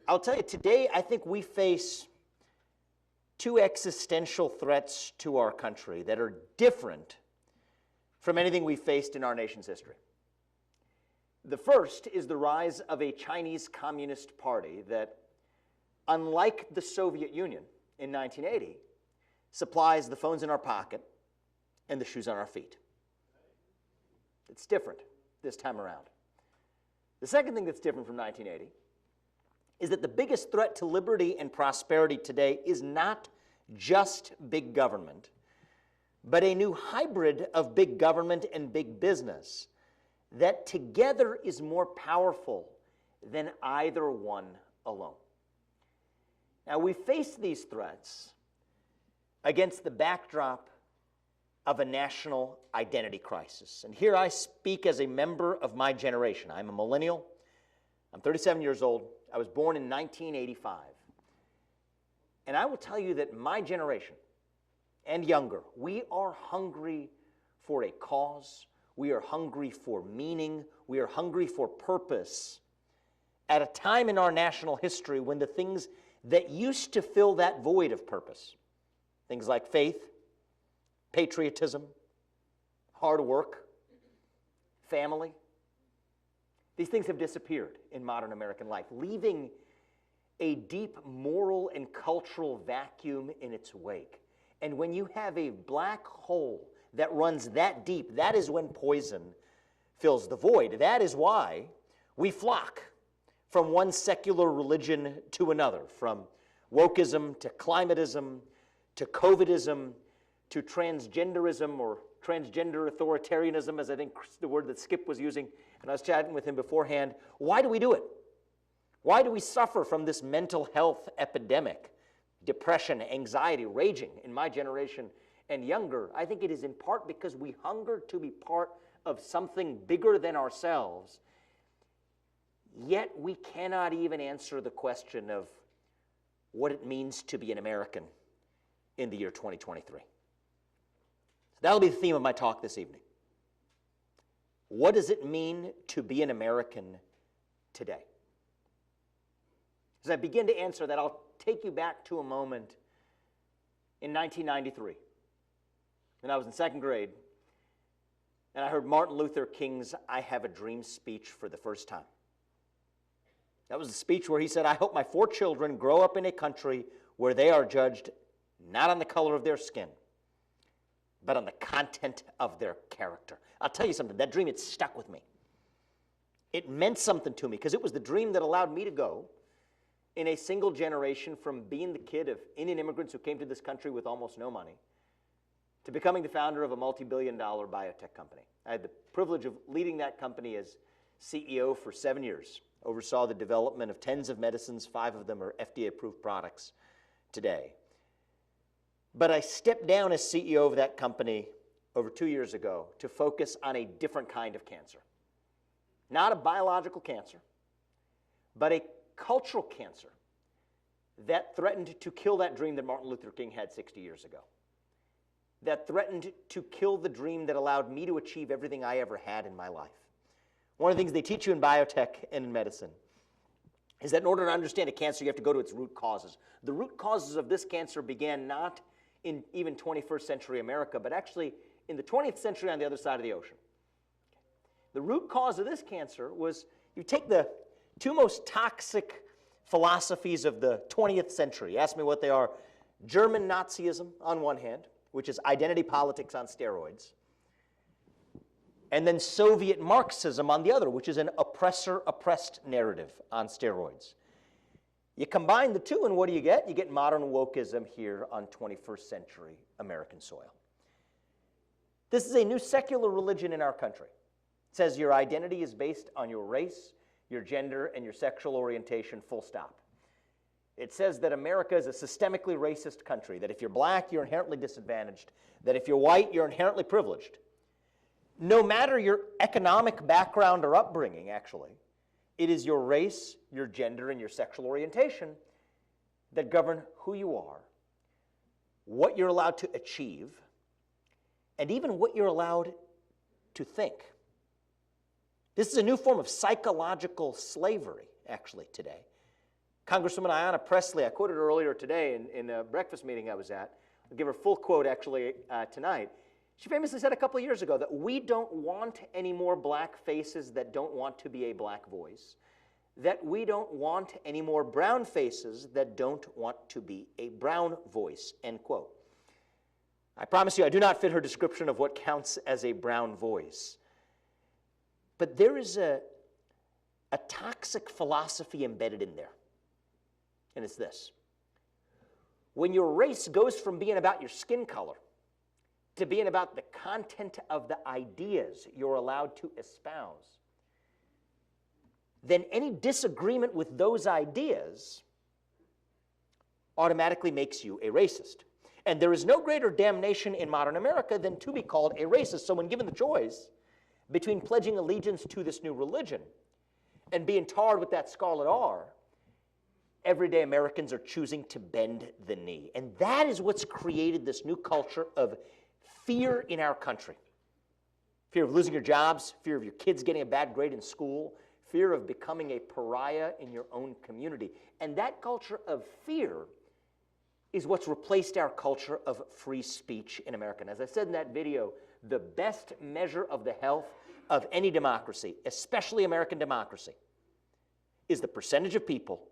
I'll tell you, today I think we face two existential threats to our country that are different from anything we faced in our nation's history. The first is the rise of a Chinese Communist Party that, unlike the Soviet Union in 1980, supplies the phones in our pocket and the shoes on our feet. It's different this time around. The second thing that's different from 1980 is that the biggest threat to liberty and prosperity today is not just big government, but a new hybrid of big government and big business that together is more powerful than either one alone. Now, we face these threats against the backdrop of a national identity crisis. And here I speak as a member of my generation. I'm a millennial. I'm 37 years old. I was born in 1985. And I will tell you that my generation and younger, we are hungry for a cause. We are hungry for meaning. We are hungry for purpose at a time in our national history when the things that used to fill that void of purpose, things like faith, patriotism, hard work, family, these things have disappeared in modern American life, leaving a deep moral and cultural vacuum in its wake. And when you have a black hole that runs that deep, that is when poison fills the void. That is why we flock from one secular religion to another, from wokeism to climatism to COVIDism to transgenderism or transgender authoritarianism, as I think the word that Skip was using, and I was chatting with him beforehand. Why do we do it? Why do we suffer from this mental health epidemic, depression, anxiety, raging in my generation and younger? I think it is in part because we hunger to be part of something bigger than ourselves, yet we cannot even answer the question of what it means to be an American in the year 2023. So that'll be the theme of my talk this evening. What does it mean to be an American today? As I begin to answer that, I'll take you back to a moment in 1993, when I was in second grade, and I heard Martin Luther King's "I Have a Dream" speech for the first time. That was the speech where he said, "I hope my 4 children grow up in a country where they are judged not on the color of their skin, but on the content of their character." I'll tell you something, that dream, it stuck with me. It meant something to me because it was the dream that allowed me to go in a single generation from being the kid of Indian immigrants who came to this country with almost no money to becoming the founder of a multi-billion-dollar biotech company. I had the privilege of leading that company as CEO for 7 years, oversaw the development of tens of medicines. 5 of them are FDA-approved products today. But I stepped down as CEO of that company over 2 years ago to focus on a different kind of cancer. Not a biological cancer, but a cultural cancer that threatened to kill that dream that Martin Luther King had 60 years ago. That threatened to kill the dream that allowed me to achieve everything I ever had in my life. One of the things they teach you in biotech and in medicine is that in order to understand a cancer, you have to go to its root causes. The root causes of this cancer began not in even 21st century America, but actually in the 20th century on the other side of the ocean. The root cause of this cancer was, you take the 2 most toxic philosophies of the 20th century. Ask me what they are. German Nazism on one hand, which is identity politics on steroids, and then Soviet Marxism on the other, which is an oppressor-oppressed narrative on steroids. You combine the two, and what do you get? You get modern wokeism here on 21st century American soil. This is a new secular religion in our country. It says your identity is based on your race, your gender, and your sexual orientation, full stop. It says that America is a systemically racist country, that if you're black, you're inherently disadvantaged, that if you're white, you're inherently privileged. No matter your economic background or upbringing, actually, it is your race, your gender, and your sexual orientation that govern who you are, what you're allowed to achieve, and even what you're allowed to think. This is a new form of psychological slavery, actually, today. Congresswoman Ayanna Pressley, I quoted her earlier today in a breakfast meeting I was at. I'll give her a full quote actually tonight. She famously said a couple of years ago that we don't want any more black faces that don't want to be a black voice, that we don't want any more brown faces that don't want to be a brown voice, end quote. I promise you I do not fit her description of what counts as a brown voice. But there is a toxic philosophy embedded in there. And it's this. When your race goes from being about your skin color to being about the content of the ideas you're allowed to espouse, then any disagreement with those ideas automatically makes you a racist. And there is no greater damnation in modern America than to be called a racist. So when given the choice between pledging allegiance to this new religion and being tarred with that scarlet R, everyday Americans are choosing to bend the knee. And that is what's created this new culture of fear in our country. Fear of losing your jobs, fear of your kids getting a bad grade in school, fear of becoming a pariah in your own community. And that culture of fear is what's replaced our culture of free speech in America. And as I said in that video, the best measure of the health of any democracy, especially American democracy, is the percentage of people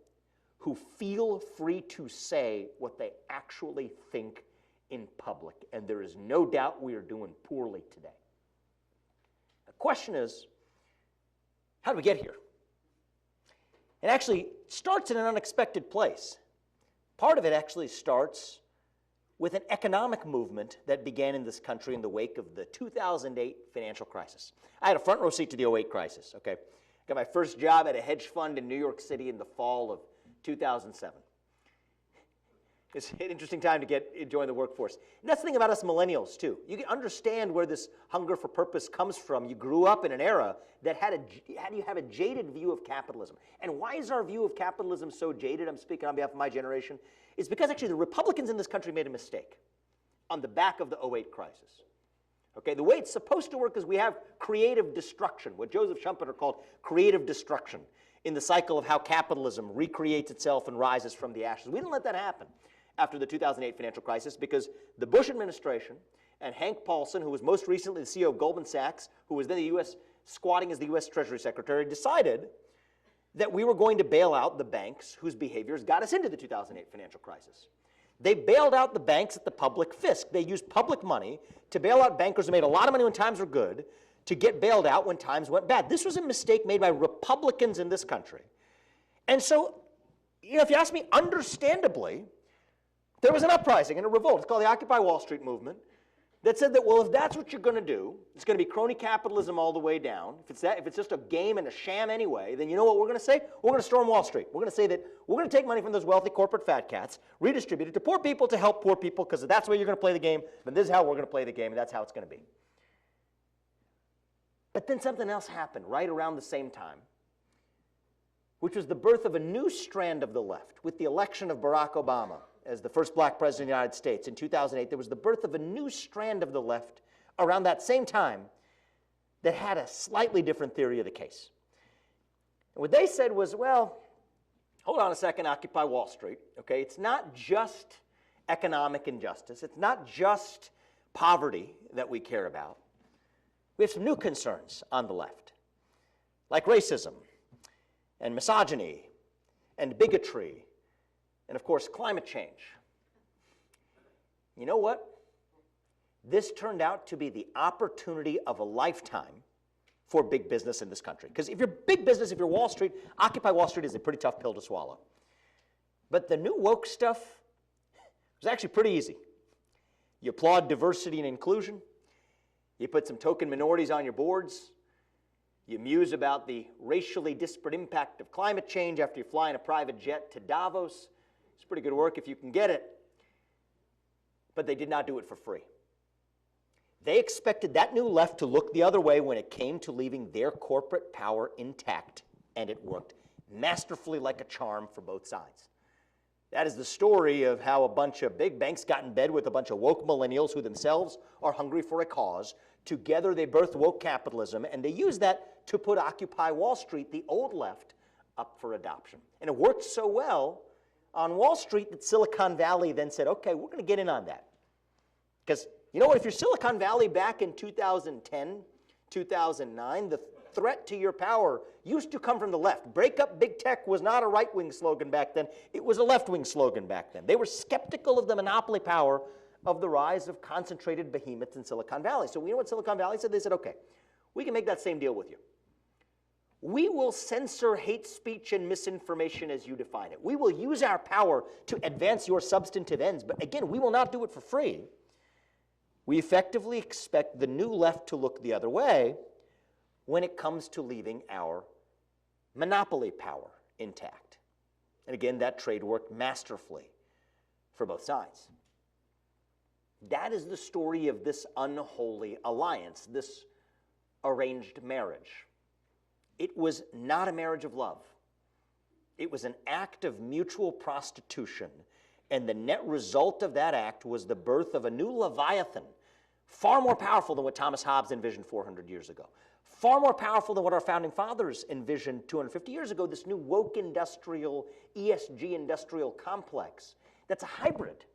who feel free to say what they actually think in public. And there is no doubt we are doing poorly today. The question is, how did we get here? It actually starts in an unexpected place. Part of it actually starts with an economic movement that began in this country in the wake of the 2008 financial crisis. I had a front row seat to the 2008 crisis, okay? Got my first job at a hedge fund in New York City in the fall of 2007. It's an interesting time to join the workforce. And that's the thing about us millennials, too. You can understand where this hunger for purpose comes from. You grew up in an era that had you have a jaded view of capitalism. And why is our view of capitalism so jaded? I'm speaking on behalf of my generation. It's because actually the Republicans in this country made a mistake on the back of the 2008 crisis. Okay, the way it's supposed to work is we have creative destruction, what Joseph Schumpeter called creative destruction, in the cycle of how capitalism recreates itself and rises from the ashes. We didn't let that happen after the 2008 financial crisis because the Bush administration and Hank Paulson, who was most recently the CEO of Goldman Sachs, who was then the U.S. squatting as the U.S. Treasury Secretary, decided that we were going to bail out the banks whose behaviors got us into the 2008 financial crisis. They bailed out the banks at the public fisc. They used public money to bail out bankers who made a lot of money when times were good to get bailed out when times went bad. This was a mistake made by Republicans in this country. And so, if you ask me, understandably, there was an uprising and a revolt. It's called the Occupy Wall Street movement that said that, well, if that's what you're going to do, it's going to be crony capitalism all the way down. If it's just a game and a sham anyway, then you know what we're going to say? We're going to storm Wall Street. We're going to say that we're going to take money from those wealthy corporate fat cats, redistribute it to poor people to help poor people because that's the way you're going to play the game, and this is how we're going to play the game, and that's how it's going to be. But then something else happened right around the same time, which was the birth of a new strand of the left with the election of Barack Obama as the first black president of the United States in 2008. There was the birth of a new strand of the left around that same time that had a slightly different theory of the case. And what they said was, well, hold on a second, Occupy Wall Street, okay? It's not just economic injustice. It's not just poverty that we care about. We have some new concerns on the left, like racism and misogyny and bigotry and, of course, climate change. You know what? This turned out to be the opportunity of a lifetime for big business in this country. Because if you're big business, if you're Wall Street, Occupy Wall Street is a pretty tough pill to swallow. But the new woke stuff was actually pretty easy. You applaud diversity and inclusion. You put some token minorities on your boards. You muse about the racially disparate impact of climate change after you fly in a private jet to Davos. It's pretty good work if you can get it. But they did not do it for free. They expected that new left to look the other way when it came to leaving their corporate power intact, and it worked masterfully like a charm for both sides. That is the story of how a bunch of big banks got in bed with a bunch of woke millennials who themselves are hungry for a cause. Together they birthed woke capitalism, and they used that to put Occupy Wall Street, the old left, up for adoption. And it worked so well on Wall Street that Silicon Valley then said, okay, we're going to get in on that. Because, you know what, if you're Silicon Valley back in 2010, 2009, the threat to your power used to come from the left. Break up big tech was not a right-wing slogan back then. It was a left-wing slogan back then. They were skeptical of the monopoly power of the rise of concentrated behemoths in Silicon Valley. So you know what Silicon Valley said? They said, okay, we can make that same deal with you. We will censor hate speech and misinformation as you define it. We will use our power to advance your substantive ends, but again, we will not do it for free. We effectively expect the new left to look the other way when it comes to leaving our monopoly power intact. And again, that trade worked masterfully for both sides. That is the story of this unholy alliance, this arranged marriage. It was not a marriage of love. It was an act of mutual prostitution, and the net result of that act was the birth of a new Leviathan, far more powerful than what Thomas Hobbes envisioned 400 years ago, far more powerful than what our founding fathers envisioned 250 years ago, this new woke industrial, ESG industrial complex that's a hybrid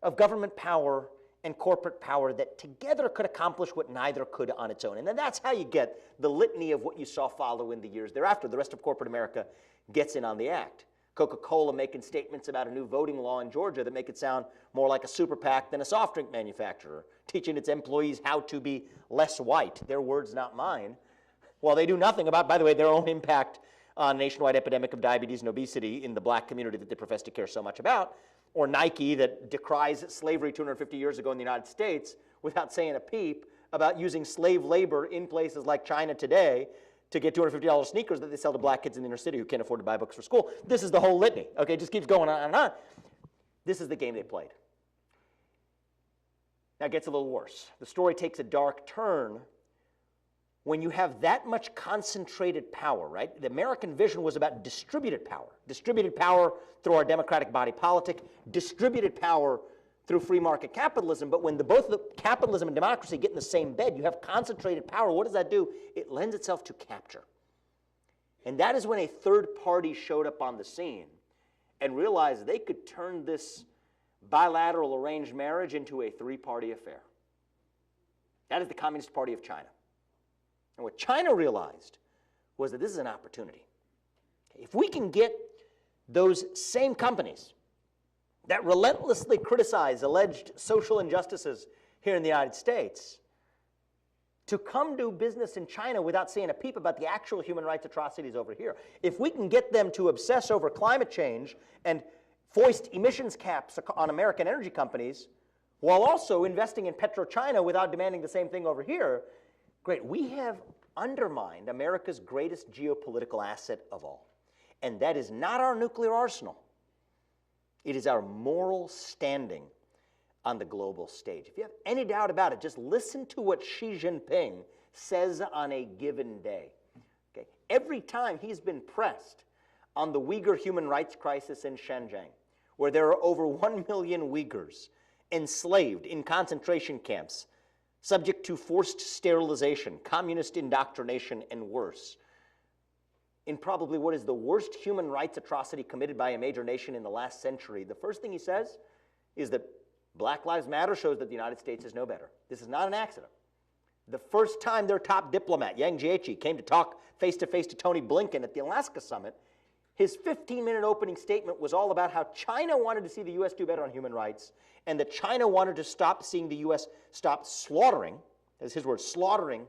of government power and corporate power that together could accomplish what neither could on its own. And then that's how you get the litany of what you saw follow in the years thereafter. The rest of corporate America gets in on the act. Coca-Cola making statements about a new voting law in Georgia that make it sound more like a super PAC than a soft drink manufacturer, teaching its employees how to be less white. Their words, not mine. While they do nothing about, by the way, their own impact on a nationwide epidemic of diabetes and obesity in the black community that they profess to care so much about, or Nike that decries slavery 250 years ago in the United States without saying a peep about using slave labor in places like China today to get $250 sneakers that they sell to black kids in the inner city who can't afford to buy books for school. This is the whole litany, okay? It just keeps going on and on. This is the game they played. Now it gets a little worse. The story takes a dark turn when you have that much concentrated power, right? The American vision was about distributed power through our democratic body politic, distributed power through free market capitalism. But when both the capitalism and democracy get in the same bed, you have concentrated power. What does that do? It lends itself to capture. And that is when a third party showed up on the scene and realized they could turn this bilateral arranged marriage into a three-party affair. That is the Communist Party of China. And what China realized was that this is an opportunity. If we can get those same companies that relentlessly criticize alleged social injustices here in the United States to come do business in China without saying a peep about the actual human rights atrocities over here, if we can get them to obsess over climate change and foist emissions caps on American energy companies while also investing in PetroChina without demanding the same thing over here, great. We have undermined America's greatest geopolitical asset of all. And that is not our nuclear arsenal. It is our moral standing on the global stage. If you have any doubt about it, just listen to what Xi Jinping says on a given day. Okay? Every time he's been pressed on the Uyghur human rights crisis in Xinjiang, where there are over 1 million Uyghurs enslaved in concentration camps, subject to forced sterilization, communist indoctrination, and worse, in probably what is the worst human rights atrocity committed by a major nation in the last century, the first thing he says is that Black Lives Matter shows that the United States is no better. This is not an accident. The first time their top diplomat, Yang Jiechi, came to talk face-to-face to Tony Blinken at the Alaska Summit, his 15-minute opening statement was all about how China wanted to see the U.S. do better on human rights and that China wanted to stop seeing the U.S. stop slaughtering, as his words, slaughtering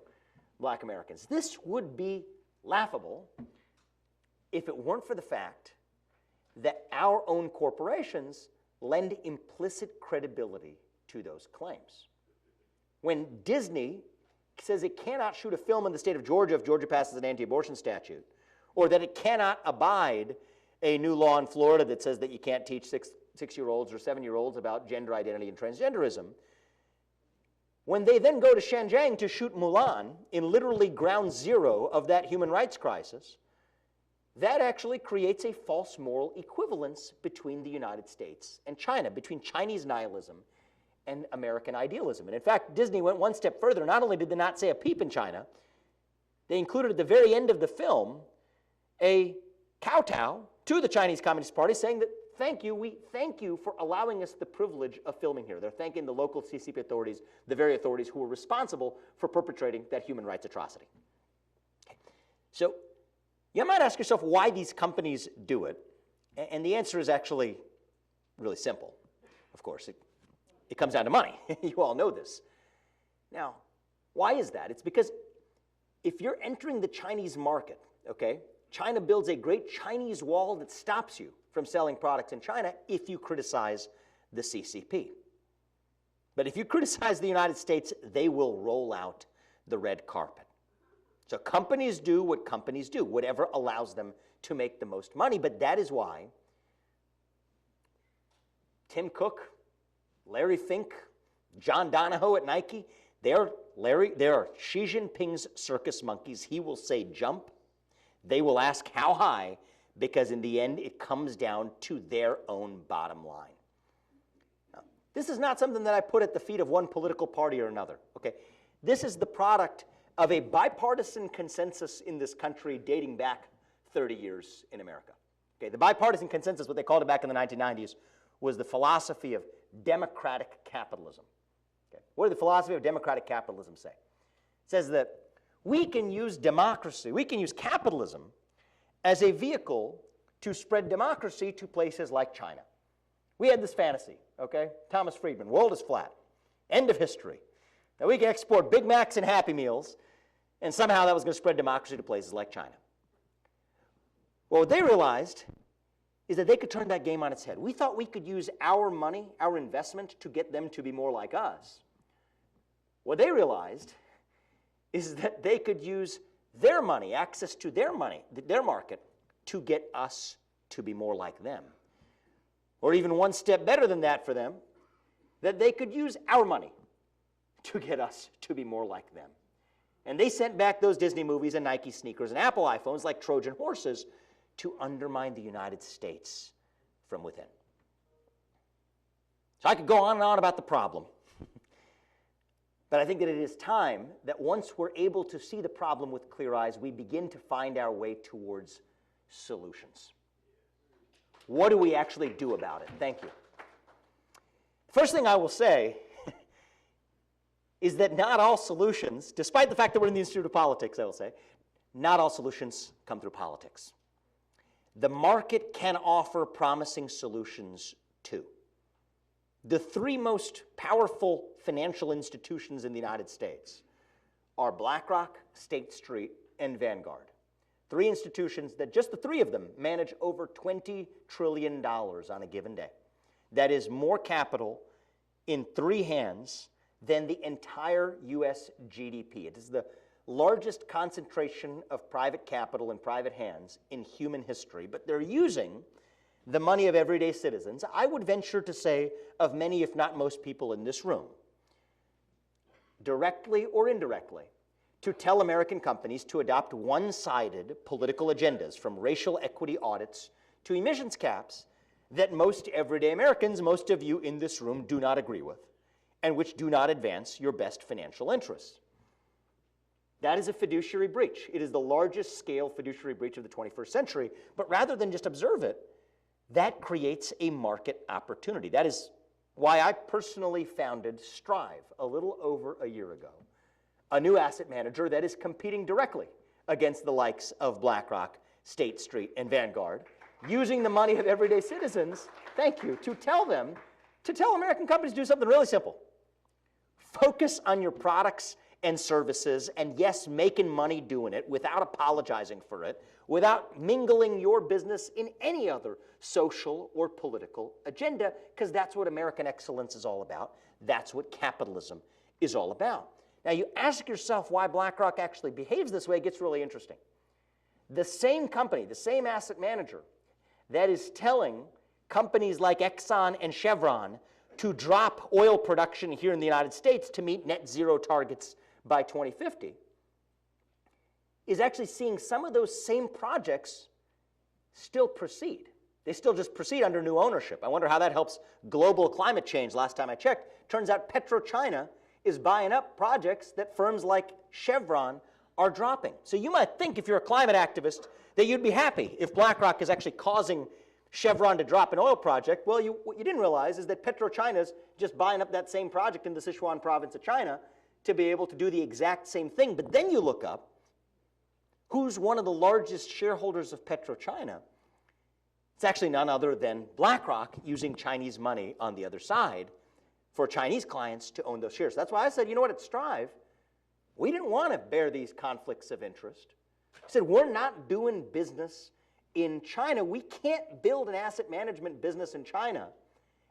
black Americans. This would be laughable if it weren't for the fact that our own corporations lend implicit credibility to those claims. When Disney says it cannot shoot a film in the state of Georgia if Georgia passes an anti-abortion statute, or that it cannot abide a new law in Florida that says that you can't teach six-year-olds or 7-year-olds about gender identity and transgenderism, when they then go to Xinjiang to shoot Mulan in literally ground zero of that human rights crisis, that actually creates a false moral equivalence between the United States and China, between Chinese nihilism and American idealism. And in fact, Disney went one step further. Not only did they not say a peep in China, they included at the very end of the film a kowtow to the Chinese Communist Party saying that, thank you, we thank you for allowing us the privilege of filming here. They're thanking the local CCP authorities, the very authorities who were responsible for perpetrating that human rights atrocity. Okay. So you might ask yourself why these companies do it, and the answer is actually really simple. Of course, it comes down to money. You all know this. Now, why is that? It's because if you're entering the Chinese market, okay, China builds a great Chinese wall that stops you from selling products in China if you criticize the CCP. But if you criticize the United States, they will roll out the red carpet. So companies do what companies do, whatever allows them to make the most money. But that is why Tim Cook, Larry Fink, John Donahoe at Nike, they are Xi Jinping's circus monkeys. He will say jump. They will ask how high, because in the end, it comes down to their own bottom line. Now, this is not something that I put at the feet of one political party or another. Okay? This is the product of a bipartisan consensus in this country dating back 30 years in America. Okay? The bipartisan consensus, what they called it back in the 1990s, was the philosophy of democratic capitalism. Okay? What did the philosophy of democratic capitalism say? It says that we can use democracy, we can use capitalism as a vehicle to spread democracy to places like China. We had this fantasy, okay? Thomas Friedman, world is flat, end of history. That we can export Big Macs and Happy Meals, and somehow that was going to spread democracy to places like China. Well, what they realized is that they could turn that game on its head. We thought we could use our money, our investment, to get them to be more like us. What they realized is that they could use their money, access to their money, their market, to get us to be more like them. Or even one step better than that for them, that they could use our money to get us to be more like them. And they sent back those Disney movies and Nike sneakers and Apple iPhones like Trojan horses to undermine the United States from within. So I could go on and on about the problem. But I think that it is time that once we're able to see the problem with clear eyes, we begin to find our way towards solutions. What do we actually do about it? Thank you. First thing I will say is that not all solutions, despite the fact that we're in the Institute of Politics, I will say, not all solutions come through politics. The market can offer promising solutions too. The three most powerful financial institutions in the United States are BlackRock, State Street, and Vanguard. Three institutions that just the three of them manage over $20 trillion on a given day. That is more capital in three hands than the entire U.S. GDP. It is the largest concentration of private capital in private hands in human history, but they're using the money of everyday citizens, I would venture to say of many, if not most people in this room, directly or indirectly, to tell American companies to adopt one-sided political agendas, from racial equity audits to emissions caps, that most everyday Americans, most of you in this room, do not agree with, and which do not advance your best financial interests. That is a fiduciary breach. It is the largest scale fiduciary breach of the 21st century, but rather than just observe it, that creates a market opportunity. That is why I personally founded Strive a little over a year ago, a new asset manager that is competing directly against the likes of BlackRock, State Street, and Vanguard, using the money of everyday citizens, thank you, to tell American companies to do something really simple. Focus on your products and services, and yes, making money doing it without apologizing for it, without mingling your business in any other social or political agenda, because that's what American excellence is all about. That's what capitalism is all about. Now, you ask yourself why BlackRock actually behaves this way. It gets really interesting. The same company, the same asset manager that is telling companies like Exxon and Chevron to drop oil production here in the United States to meet net zero targets by 2050, is actually seeing some of those same projects still proceed. They still just proceed under new ownership. I wonder how that helps global climate change. Last time I checked, turns out PetroChina is buying up projects that firms like Chevron are dropping. So you might think, if you're a climate activist, that you'd be happy if BlackRock is actually causing Chevron to drop an oil project. Well, what you didn't realize is that PetroChina's just buying up that same project in the Sichuan province of China to be able to do the exact same thing. But then you look up who's one of the largest shareholders of PetroChina. It's actually none other than BlackRock using Chinese money on the other side for Chinese clients to own those shares. That's why I said, you know what, at Strive, we didn't want to bear these conflicts of interest. I said, we're not doing business in China. We can't build an asset management business in China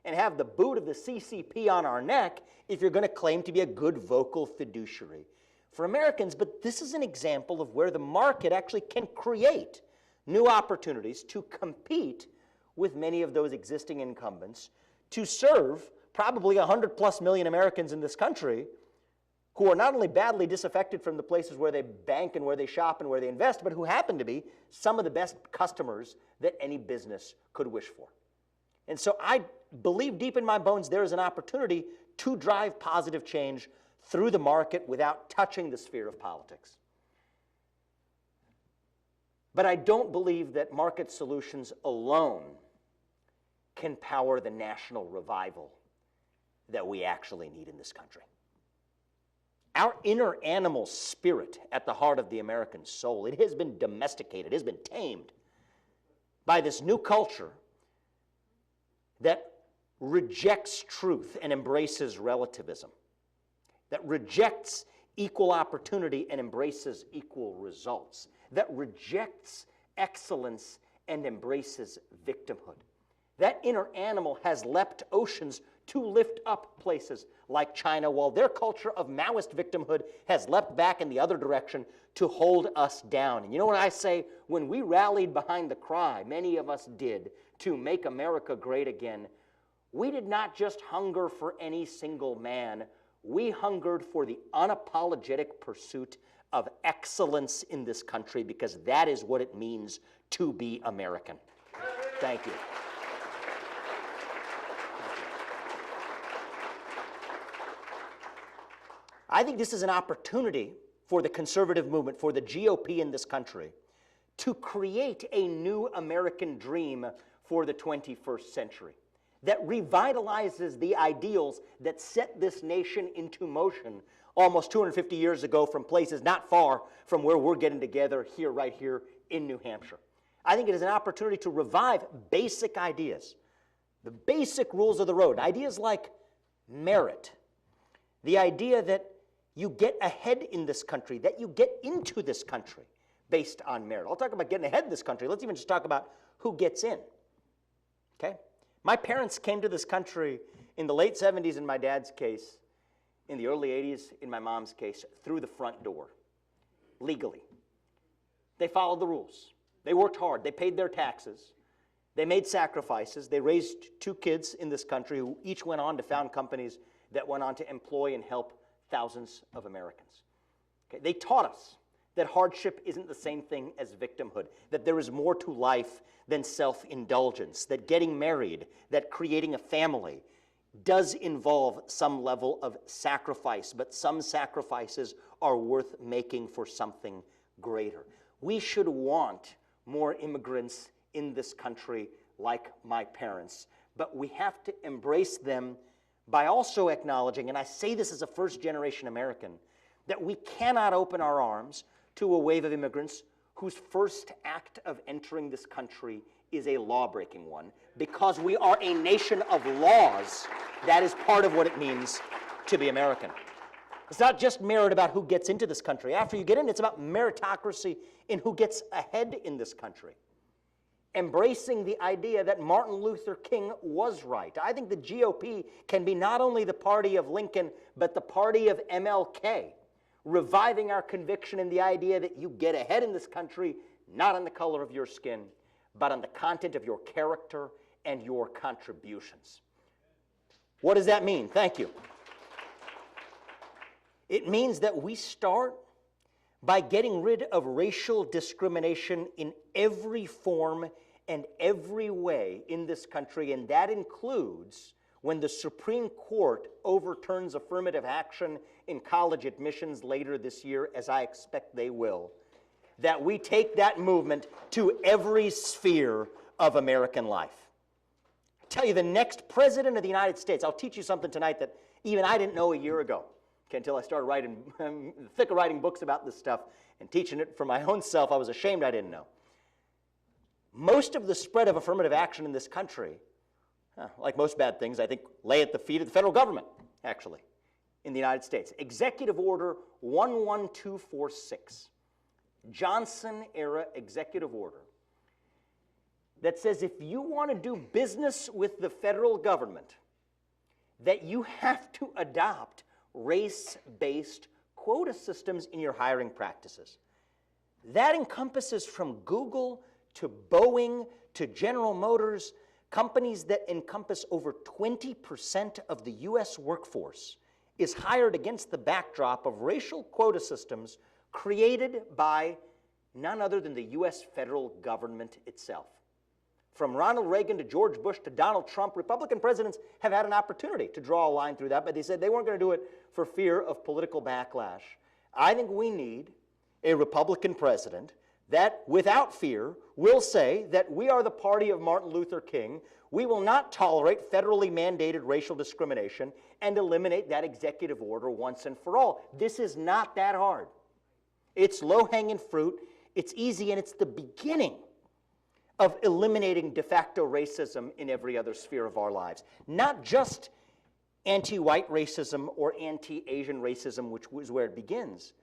and have the boot of the CCP on our neck if you're going to claim to be a good vocal fiduciary for Americans. But this is an example of where the market actually can create new opportunities to compete with many of those existing incumbents to serve probably 100+ million Americans in this country who are not only badly disaffected from the places where they bank and where they shop and where they invest, but who happen to be some of the best customers that any business could wish for. And so I believe deep in my bones there is an opportunity to drive positive change through the market without touching the sphere of politics. But I don't believe that market solutions alone can power the national revival that we actually need in this country. Our inner animal spirit at the heart of the American soul, it has been domesticated, it has been tamed by this new culture that rejects truth and embraces relativism, that rejects equal opportunity and embraces equal results, that rejects excellence and embraces victimhood. That inner animal has leapt oceans to lift up places like China, while their culture of Maoist victimhood has leapt back in the other direction to hold us down. And you know what I say? When we rallied behind the cry, many of us did, to make America great again, we did not just hunger for any single man. We hungered for the unapologetic pursuit of excellence in this country, because that is what it means to be American. Thank you. I think this is an opportunity for the conservative movement, for the GOP in this country, to create a new American dream for the 21st century that revitalizes the ideals that set this nation into motion almost 250 years ago from places not far from where we're getting together here, right here in New Hampshire. I think it is an opportunity to revive basic ideas, the basic rules of the road, ideas like merit, the idea that you get ahead in this country, that you get into this country based on merit. I'll talk about getting ahead in this country. Let's even just talk about who gets in. Okay? My parents came to this country in the late 70s in my dad's case, in the early 80s in my mom's case, through the front door, legally. They followed the rules. They worked hard. They paid their taxes. They made sacrifices. They raised 2 kids in this country who each went on to found companies that went on to employ and help thousands of Americans. Okay? They taught us that hardship isn't the same thing as victimhood, that there is more to life than self-indulgence, that getting married, that creating a family does involve some level of sacrifice, but some sacrifices are worth making for something greater. We should want more immigrants in this country like my parents, but we have to embrace them by also acknowledging, and I say this as a first-generation American, that we cannot open our arms to a wave of immigrants whose first act of entering this country is a law-breaking one, because we are a nation of laws. That is part of what it means to be American. It's not just merit about who gets into this country. After you get in, it's about meritocracy in who gets ahead in this country. Embracing the idea that Martin Luther King was right. I think the GOP can be not only the party of Lincoln, but the party of MLK, reviving our conviction in the idea that you get ahead in this country, not on the color of your skin, but on the content of your character and your contributions. What does that mean? Thank you. It means that we start by getting rid of racial discrimination in every form and every way in this country, and that includes when the Supreme Court overturns affirmative action in college admissions later this year, as I expect they will. that we take that movement to every sphere of American life. I tell you, the next president of the United States, I'll teach you something tonight that even I didn't know a year ago, okay, until I started writing, thick of writing books about this stuff and teaching it for my own self. I was ashamed I didn't know. Most of the spread of affirmative action in this country, like most bad things, I think, lay at the feet of the federal government, actually, in the United States. Executive Order 11246, Johnson-era executive order that says if you want to do business with the federal government, that you have to adopt race-based quota systems in your hiring practices. That encompasses from Google to Boeing to General Motors, companies that encompass over 20% of the U.S. workforce is hired against the backdrop of racial quota systems created by none other than the U.S. federal government itself. From Ronald Reagan to George Bush to Donald Trump, Republican presidents have had an opportunity to draw a line through that, but they said they weren't going to do it for fear of political backlash. I think we need a Republican president that, without fear, will say that we are the party of Martin Luther King. We will not tolerate federally mandated racial discrimination and eliminate that executive order once and for all. This is not that hard. It's low-hanging fruit, it's easy, and it's the beginning of eliminating de facto racism in every other sphere of our lives. Not just anti-white racism or anti-Asian racism, which is where it begins,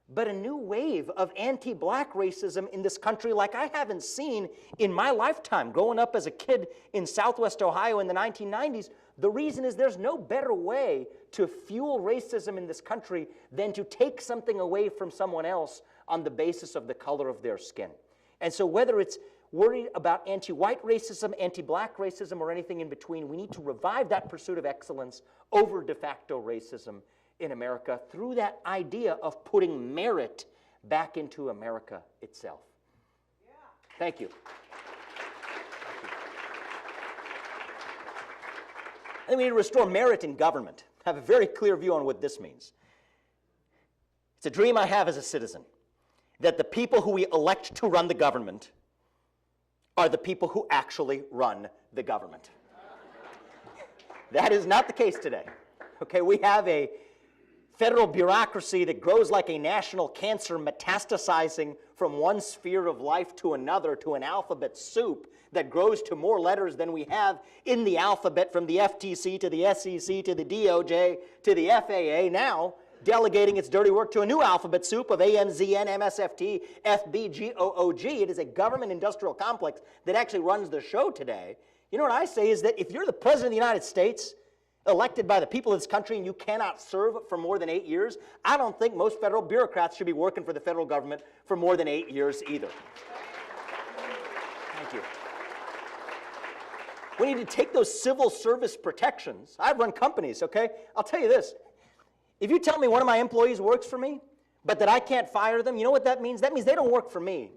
but a new wave of anti-black racism in this country like I haven't seen in my lifetime. Growing up as a kid in Southwest Ohio in the 1990s, the reason is there's no better way to fuel racism in this country than to take something away from someone else on the basis of the color of their skin. And so whether it's worried about anti-white racism, anti-black racism, or anything in between, we need to revive that pursuit of excellence over de facto racism in America through that idea of putting merit back into America itself. Yeah. Thank you. I think we need to restore merit in government. I have a very clear view on what this means. It's a dream I have as a citizen, that the people who we elect to run the government are the people who actually run the government. That is not the case today. Okay, we have a federal bureaucracy that grows like a national cancer, metastasizing from one sphere of life to another, to an alphabet soup that grows to more letters than we have in the alphabet, from the FTC to the SEC to the DOJ to the FAA, now delegating its dirty work to a new alphabet soup of AMZN, MSFT, FB, GOOG. It is a government industrial complex that actually runs the show today. You know what I say is that if you're the President of the United States, elected by the people of this country, and you cannot serve for more than 8 years, I don't think most federal bureaucrats should be working for the federal government for more than 8 years either. Thank you. We need to take those civil service protections. I've run companies, okay? I'll tell you this. If you tell me one of my employees works for me, but that I can't fire them, you know what that means? That means they don't work for me.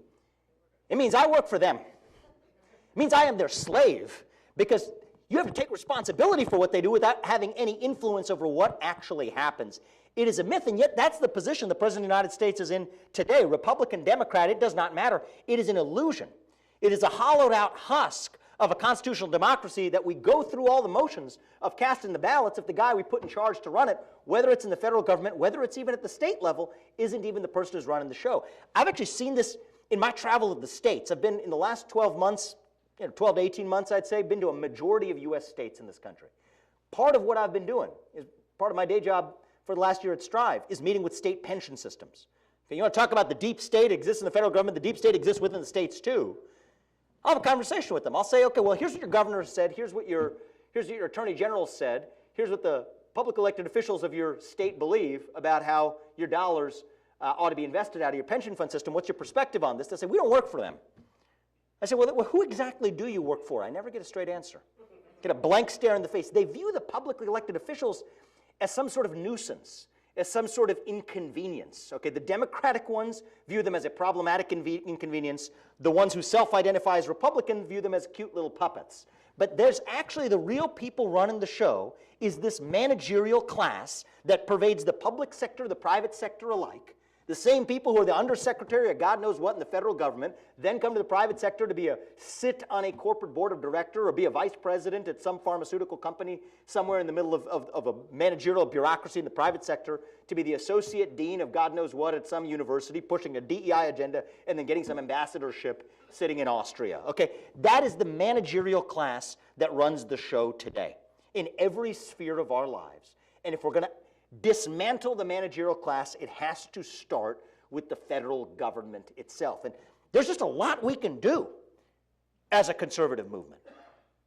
It means I work for them. It means I am their slave, because you have to take responsibility for what they do without having any influence over what actually happens. It is a myth, and yet that's the position the President of the United States is in today. Republican, Democrat, it does not matter. It is an illusion. It is a hollowed out husk of a constitutional democracy that we go through all the motions of casting the ballots if the guy we put in charge to run it, whether it's in the federal government, whether it's even at the state level, isn't even the person who's running the show. I've actually seen this in my travel of the states. I've been, in the last 12 months, 12 to 18 months, I'd say, been to a majority of U.S. states in this country. Part of what I've been doing, is part of my day job for the last year at Strive, is meeting with state pension systems. Okay, you want to talk about the deep state exists in the federal government, the deep state exists within the states too. I'll have a conversation with them. I'll say, okay, well, here's what your governor said, here's what your attorney general said, here's what the public elected officials of your state believe about how your dollars ought to be invested out of your pension fund system. What's your perspective on this? They say, we don't work for them. I say, well, who exactly do you work for? I never get a straight answer. Get a blank stare in the face. They view the publicly elected officials as some sort of nuisance, as some sort of inconvenience. Okay, the Democratic ones view them as a problematic inconvenience. The ones who self-identify as Republican view them as cute little puppets. But there's actually the real people running the show is this managerial class that pervades the public sector, the private sector alike, The same people who are the undersecretary of God knows what in the federal government then come to the private sector to sit on a corporate board of director or be a vice president at some pharmaceutical company somewhere in the middle of a managerial bureaucracy in the private sector, to be the associate dean of God knows what at some university, pushing a DEI agenda and then getting some ambassadorship sitting in Austria. Okay, that is the managerial class that runs the show today in every sphere of our lives. And if we're going to dismantle the managerial class, it has to start with the federal government itself. And there's just a lot we can do as a conservative movement.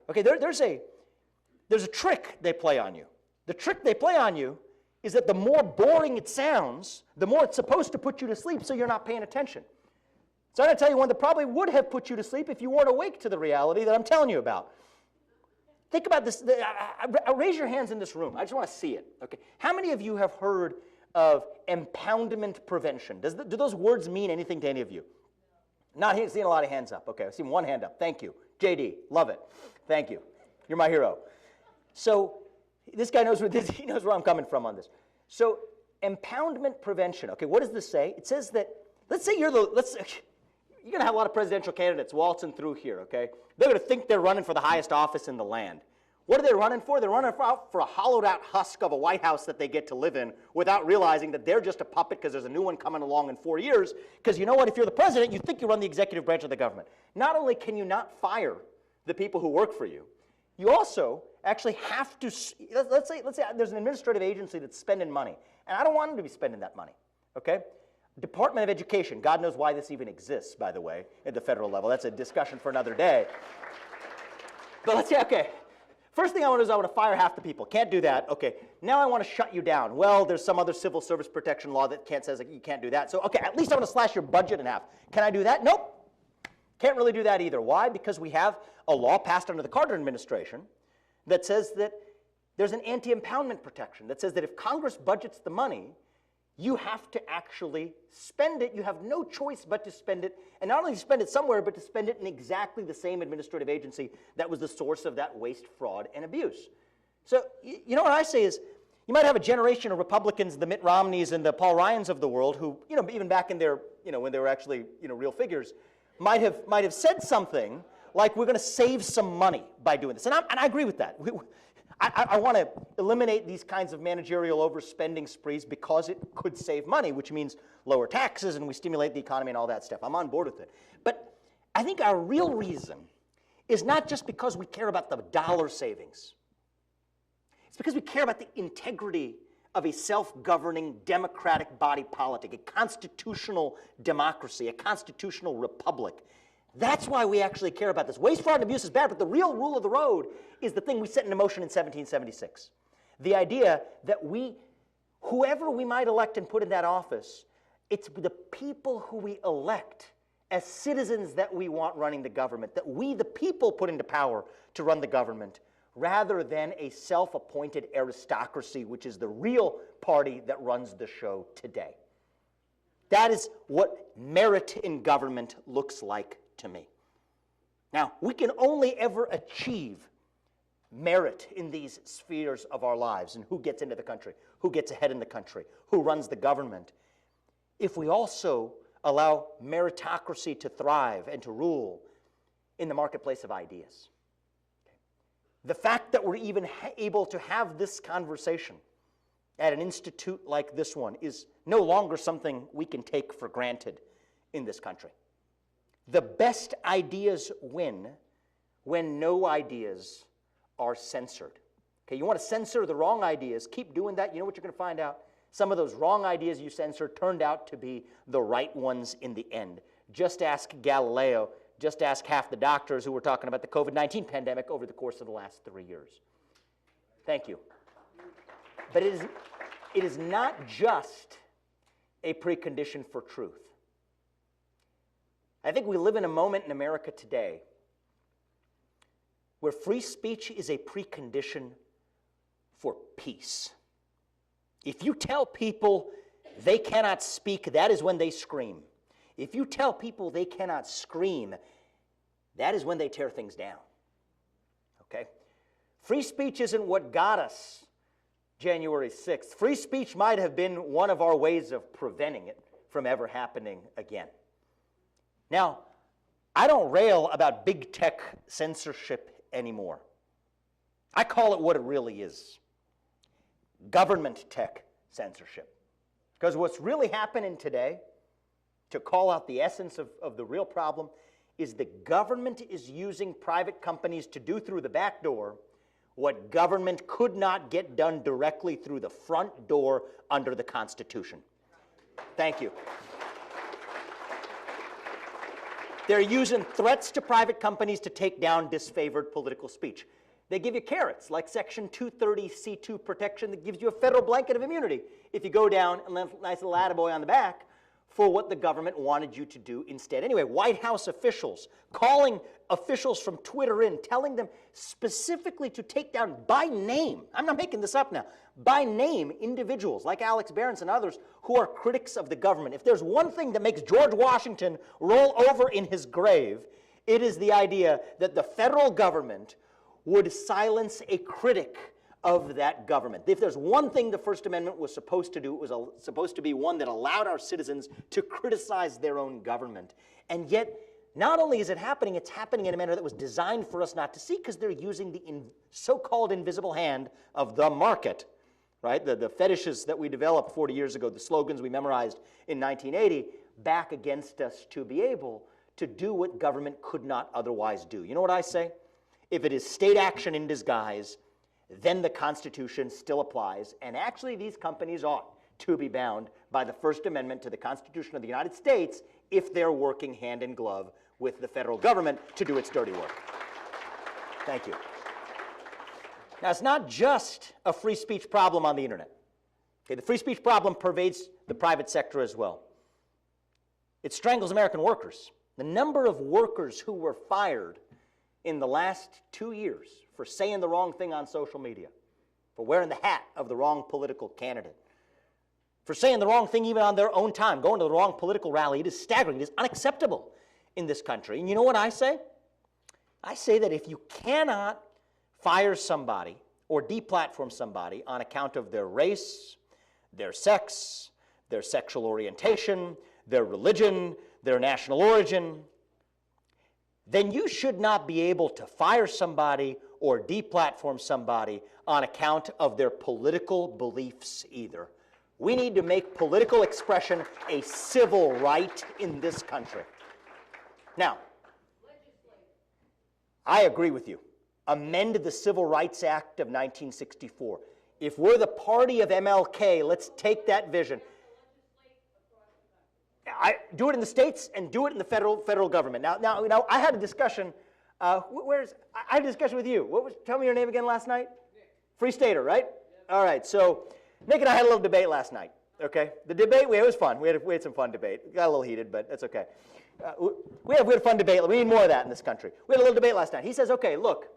Okay, there's a trick they play on you. The trick they play on you is that the more boring it sounds, the more it's supposed to put you to sleep so you're not paying attention. So I'm going to tell you one that probably would have put you to sleep if you weren't awake to the reality that I'm telling you about. Think about this. Raise your hands in this room. I just want to see it. Okay. How many of you have heard of impoundment prevention? Do those words mean anything to any of you? Not seeing a lot of hands up. Okay, I've seen one hand up. Thank you. JD, love it. Thank you. You're my hero. So this guy knows he knows where I'm coming from on this. So impoundment prevention. Okay, what does this say? It says that, let's say you're going to have a lot of presidential candidates waltzing through here, okay? They're going to think they're running for the highest office in the land. What are they running for? They're running for a hollowed-out husk of a White House that they get to live in without realizing that they're just a puppet because there's a new one coming along in 4 years. Because you know what? If you're the president, you think you run the executive branch of the government. Not only can you not fire the people who work for you, you also actually have to, let's say there's an administrative agency that's spending money, and I don't want them to be spending that money, okay? Department of Education, God knows why this even exists, by the way, at the federal level. That's a discussion for another day. But let's say, okay, first thing I want to do is I want to fire half the people. Can't do that. Okay, now I want to shut you down. Well, there's some other civil service protection law that says you can't do that. So, okay, at least I want to slash your budget in half. Can I do that? Nope. Can't really do that either. Why? Because we have a law passed under the Carter administration that says that there's an anti-impoundment protection that says that if Congress budgets the money, you have to actually spend it. You have no choice but to spend it, and not only spend it somewhere, but to spend it in exactly the same administrative agency that was the source of that waste, fraud, and abuse. So, you know what I say is, you might have a generation of Republicans, the Mitt Romneys and the Paul Ryans of the world, who, even back in their, when they were actually, real figures, might have said something like, we're going to save some money by doing this. And I agree with that. I want to eliminate these kinds of managerial overspending sprees because it could save money, which means lower taxes and we stimulate the economy and all that stuff. I'm on board with it. But I think our real reason is not just because we care about the dollar savings. It's because we care about the integrity of a self-governing democratic body politic, a constitutional democracy, a constitutional republic. That's why we actually care about this. Waste, fraud, and abuse is bad, but the real rule of the road is the thing we set into motion in 1776. The idea that whoever we might elect and put in that office, it's the people who we elect as citizens that we want running the government, that we, the people, put into power to run the government, rather than a self-appointed aristocracy, which is the real party that runs the show today. That is what merit in government looks like to me. Now, we can only ever achieve merit in these spheres of our lives and who gets into the country, who gets ahead in the country, who runs the government, if we also allow meritocracy to thrive and to rule in the marketplace of ideas. The fact that we're even able to have this conversation at an institute like this one is no longer something we can take for granted in this country. The best ideas win when no ideas are censored. Okay, you want to censor the wrong ideas, keep doing that. You know what you're going to find out? Some of those wrong ideas you censored turned out to be the right ones in the end. Just ask Galileo. Just ask half the doctors who were talking about the COVID-19 pandemic over the course of the last 3 years. Thank you. But it is not just a precondition for truth. I think we live in a moment in America today where free speech is a precondition for peace. If you tell people they cannot speak, that is when they scream. If you tell people they cannot scream, that is when they tear things down. Okay? Free speech isn't what got us January 6th. Free speech might have been one of our ways of preventing it. from ever happening again. Now, I don't rail about big tech censorship anymore. I call it what it really is: government tech censorship. Because what's really happening today, to call out the essence of the real problem, is the government is using private companies to do through the back door what government could not get done directly through the front door under the Constitution. Thank you. They're using threats to private companies to take down disfavored political speech. They give you carrots, like Section 230C2 protection that gives you a federal blanket of immunity if you go down and left a nice little attaboy on the back for what the government wanted you to do instead. Anyway, White House officials calling officials from Twitter in, telling them specifically to take down by name, I'm not making this up now, by name individuals like Alex Berenson and others who are critics of the government. If there's one thing that makes George Washington roll over in his grave, it is the idea that the federal government would silence a critic of that government. If there's one thing the First Amendment was supposed to do, it was supposed to be one that allowed our citizens to criticize their own government. And yet, not only is it happening, it's happening in a manner that was designed for us not to see, because they're using the so-called invisible hand of the market, right? The fetishes that we developed 40 years ago, the slogans we memorized in 1980, back against us to be able to do what government could not otherwise do. You know what I say? If it is state action in disguise, then the Constitution still applies, and actually these companies ought to be bound by the First Amendment to the Constitution of the United States if they're working hand in glove with the federal government to do its dirty work. Thank you. Now, it's not just a free speech problem on the internet. Okay, the free speech problem pervades the private sector as well. It strangles American workers. The number of workers who were fired in the last 2 years for saying the wrong thing on social media, for wearing the hat of the wrong political candidate, for saying the wrong thing even on their own time, going to the wrong political rally, it is staggering. It is unacceptable in this country. And you know what I say? I say that if you cannot fire somebody or deplatform somebody on account of their race, their sex, their sexual orientation, their religion, their national origin, then you should not be able to fire somebody or deplatform somebody on account of their political beliefs either. We need to make political expression a civil right in this country. Now, I agree with you. Amend the Civil Rights Act of 1964. If we're the party of MLK, let's take that vision. Do it in the states and do it in the federal government. Now, I had a discussion. I had a discussion with you. Tell me your name again last night. Nick. Free Stater, right? Yeah. All right. So Nick and I had a little debate last night. Okay. The debate, it was fun. We had some fun debate. It got a little heated, but that's okay. We had a fun debate. We need more of that in this country. We had a little debate last night. He says, "Okay, look,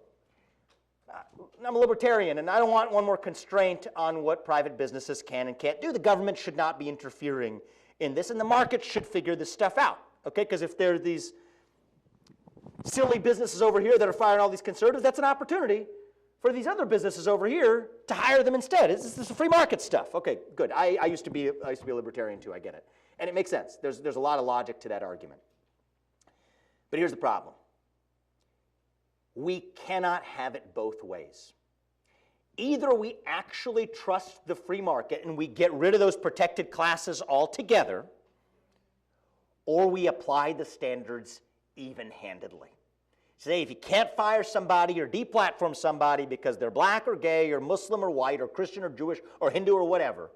I'm a libertarian, and I don't want one more constraint on what private businesses can and can't do. The government should not be interfering in this, and the market should figure this stuff out, okay? Because if there are these silly businesses over here that are firing all these conservatives, that's an opportunity for these other businesses over here to hire them instead. This is free market stuff. Okay, good. I used to be a libertarian too. I get it, and it makes sense. There's a lot of logic to that argument. But here's the problem: we cannot have it both ways. Either we actually trust the free market and we get rid of those protected classes altogether, or we apply the standards even-handedly. Say, if you can't fire somebody or deplatform somebody because they're black or gay or Muslim or white or Christian or Jewish or Hindu or whatever,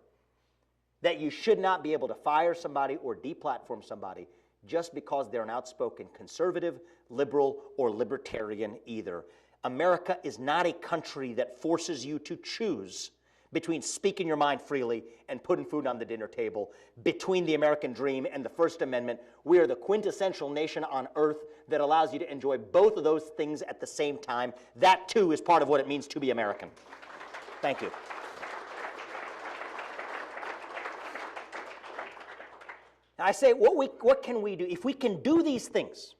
that you should not be able to fire somebody or deplatform somebody just because they're an outspoken conservative, liberal, or libertarian either. America is not a country that forces you to choose between speaking your mind freely and putting food on the dinner table, between the American dream and the First Amendment. We are the quintessential nation on earth that allows you to enjoy both of those things at the same time. That, too, is part of what it means to be American. Thank you. Now, I say, what can we do? If we can do these things,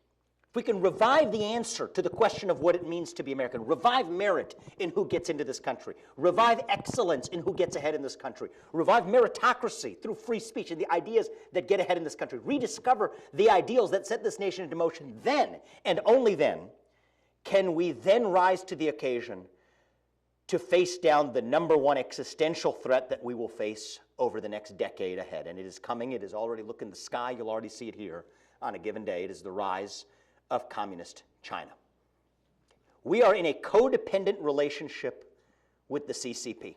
if we can revive the answer to the question of what it means to be American, revive merit in who gets into this country, revive excellence in who gets ahead in this country, revive meritocracy through free speech and the ideas that get ahead in this country, rediscover the ideals that set this nation into motion, then, and only then, can we then rise to the occasion to face down the #1 existential threat that we will face over the next decade ahead. And it is coming. It is already looking in the sky. You'll already see it here on a given day. It is the rise of communist China. We are in a codependent relationship with the CCP.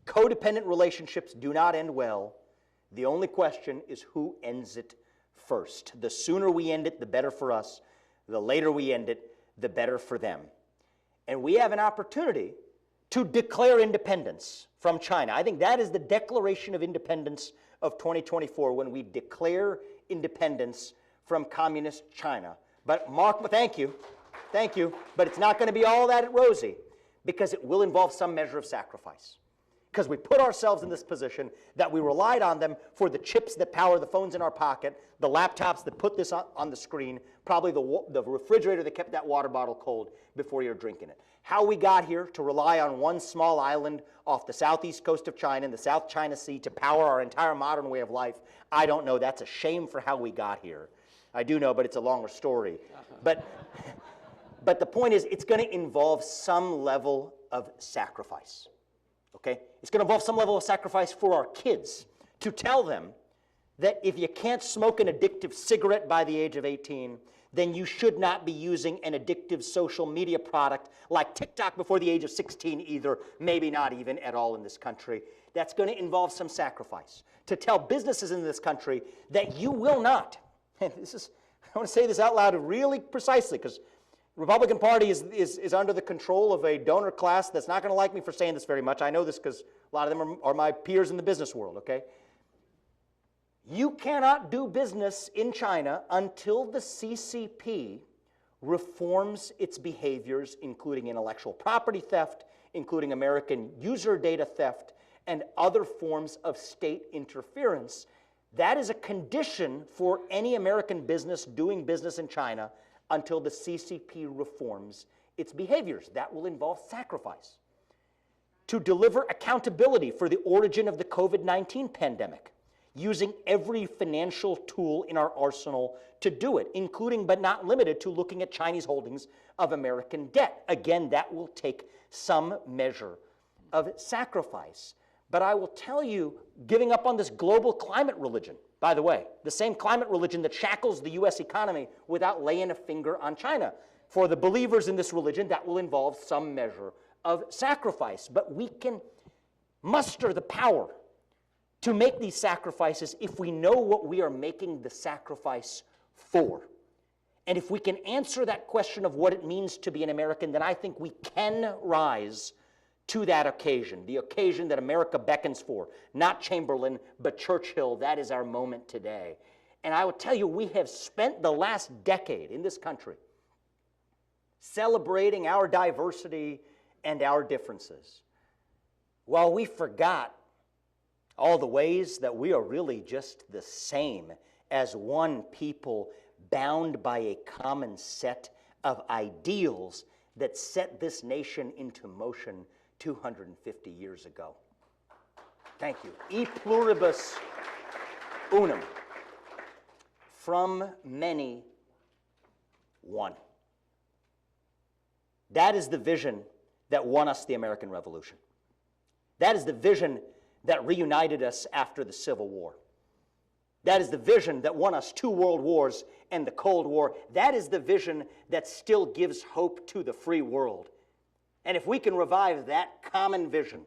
Codependent relationships do not end well. The only question is who ends it first. The sooner we end it, the better for us. The later we end it, the better for them. And we have an opportunity to declare independence from China. I think that is the declaration of independence of 2024, when we declare independence from communist China. But Mark, thank you, but it's not going to be all that rosy, because it will involve some measure of sacrifice. Because we put ourselves in this position that we relied on them for the chips that power the phones in our pocket, the laptops that put this on the screen, probably the refrigerator that kept that water bottle cold before you're drinking it. How we got here to rely on one small island off the southeast coast of China in the South China Sea to power our entire modern way of life, I don't know. That's a shame for how we got here. I do know, but it's a longer story. But the point is, it's going to involve some level of sacrifice. Okay? It's going to involve some level of sacrifice for our kids to tell them that if you can't smoke an addictive cigarette by the age of 18, then you should not be using an addictive social media product like TikTok before the age of 16 either, maybe not even at all in this country. That's going to involve some sacrifice. To tell businesses in this country that you will not, and I want to say this out loud really precisely, because the Republican Party is under the control of a donor class that's not going to like me for saying this very much. I know this because a lot of them are my peers in the business world, okay? You cannot do business in China until the CCP reforms its behaviors, including intellectual property theft, including American user data theft, and other forms of state interference. That is a condition for any American business doing business in China until the CCP reforms its behaviors. That will involve sacrifice. To deliver accountability for the origin of the COVID-19 pandemic, using every financial tool in our arsenal to do it, including but not limited to looking at Chinese holdings of American debt. Again, that will take some measure of sacrifice. But I will tell you, giving up on this global climate religion, by the way, the same climate religion that shackles the U.S. economy without laying a finger on China. For the believers in this religion, that will involve some measure of sacrifice. But we can muster the power to make these sacrifices if we know what we are making the sacrifice for. And if we can answer that question of what it means to be an American, then I think we can rise to that occasion, the occasion that America beckons for. Not Chamberlain, but Churchill. That is our moment today. And I will tell you, we have spent the last decade in this country celebrating our diversity and our differences, while we forgot all the ways that we are really just the same as one people bound by a common set of ideals that set this nation into motion 250 years ago. Thank you. E pluribus unum. From many, one. That is the vision that won us the American Revolution. That is the vision that reunited us after the Civil War. That is the vision that won us 2 world wars and the Cold War. That is the vision that still gives hope to the free world. And if we can revive that common vision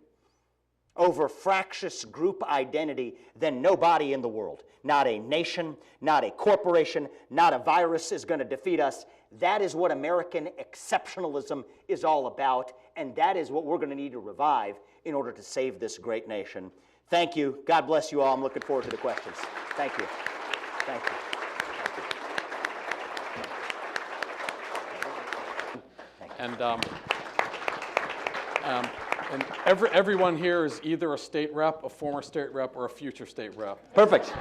over fractious group identity, then nobody in the world, not a nation, not a corporation, not a virus is going to defeat us. That is what American exceptionalism is all about, and that is what we're going to need to revive in order to save this great nation. Thank you. God bless you all. I'm looking forward to the questions. Thank you. Thank you. Thank you. And And everyone here is either a state rep, a former state rep, or a future state rep. Perfect.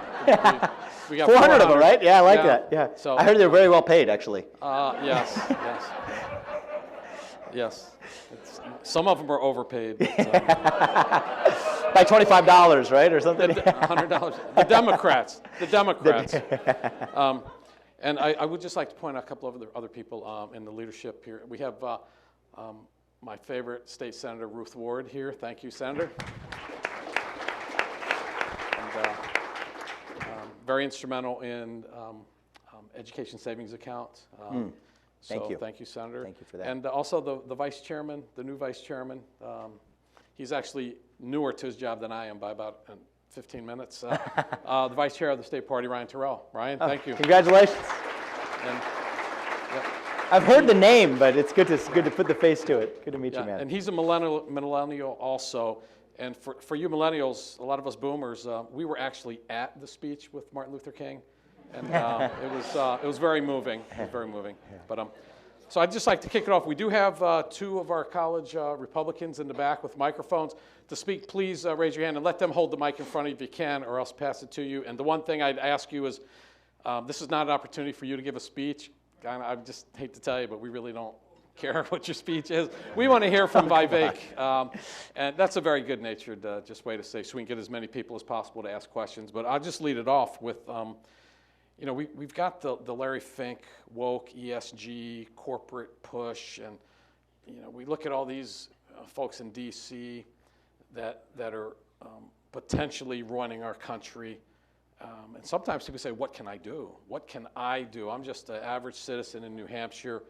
We got 400 of them, right? Yeah, I like that. Yeah. So, I heard they're very well paid, actually. Yes. Yes. Some of them are overpaid. But, by $25, right, or something? $100. The Democrats. And I would just like to point out a couple of other people in the leadership here. We have my favorite state senator, Ruth Ward, here. Thank you, Senator. And, very instrumental in education savings accounts. Thank you. Thank you, Senator. Thank you for that. And also the vice chairman, the new vice chairman. He's actually newer to his job than I am by about 15 minutes. The vice chair of the state party, Ryan Terrell. Ryan, thank you. Congratulations. And, yeah. I've heard the name, but it's good to put the face to it. Good to meet you, man. And he's a millennial also. And for you millennials, a lot of us boomers, we were actually at the speech with Martin Luther King. And it was very moving. It was very moving. But so I'd just like to kick it off. We do have two of our college Republicans in the back with microphones. To speak, please raise your hand and let them hold the mic in front of you if you can, or else pass it to you. And the one thing I'd ask you is, this is not an opportunity for you to give a speech. I just hate to tell you, but we really don't care what your speech is. We want to hear from Vivek. And that's a very good-natured just way to say, so we can get as many people as possible to ask questions. But I'll just lead it off with, you know, we've got the Larry Fink, woke, ESG, corporate push, and, you know, we look at all these folks in D.C. that are potentially running our country. And sometimes people say, what can I do? What can I do? I'm just an average citizen in New Hampshire.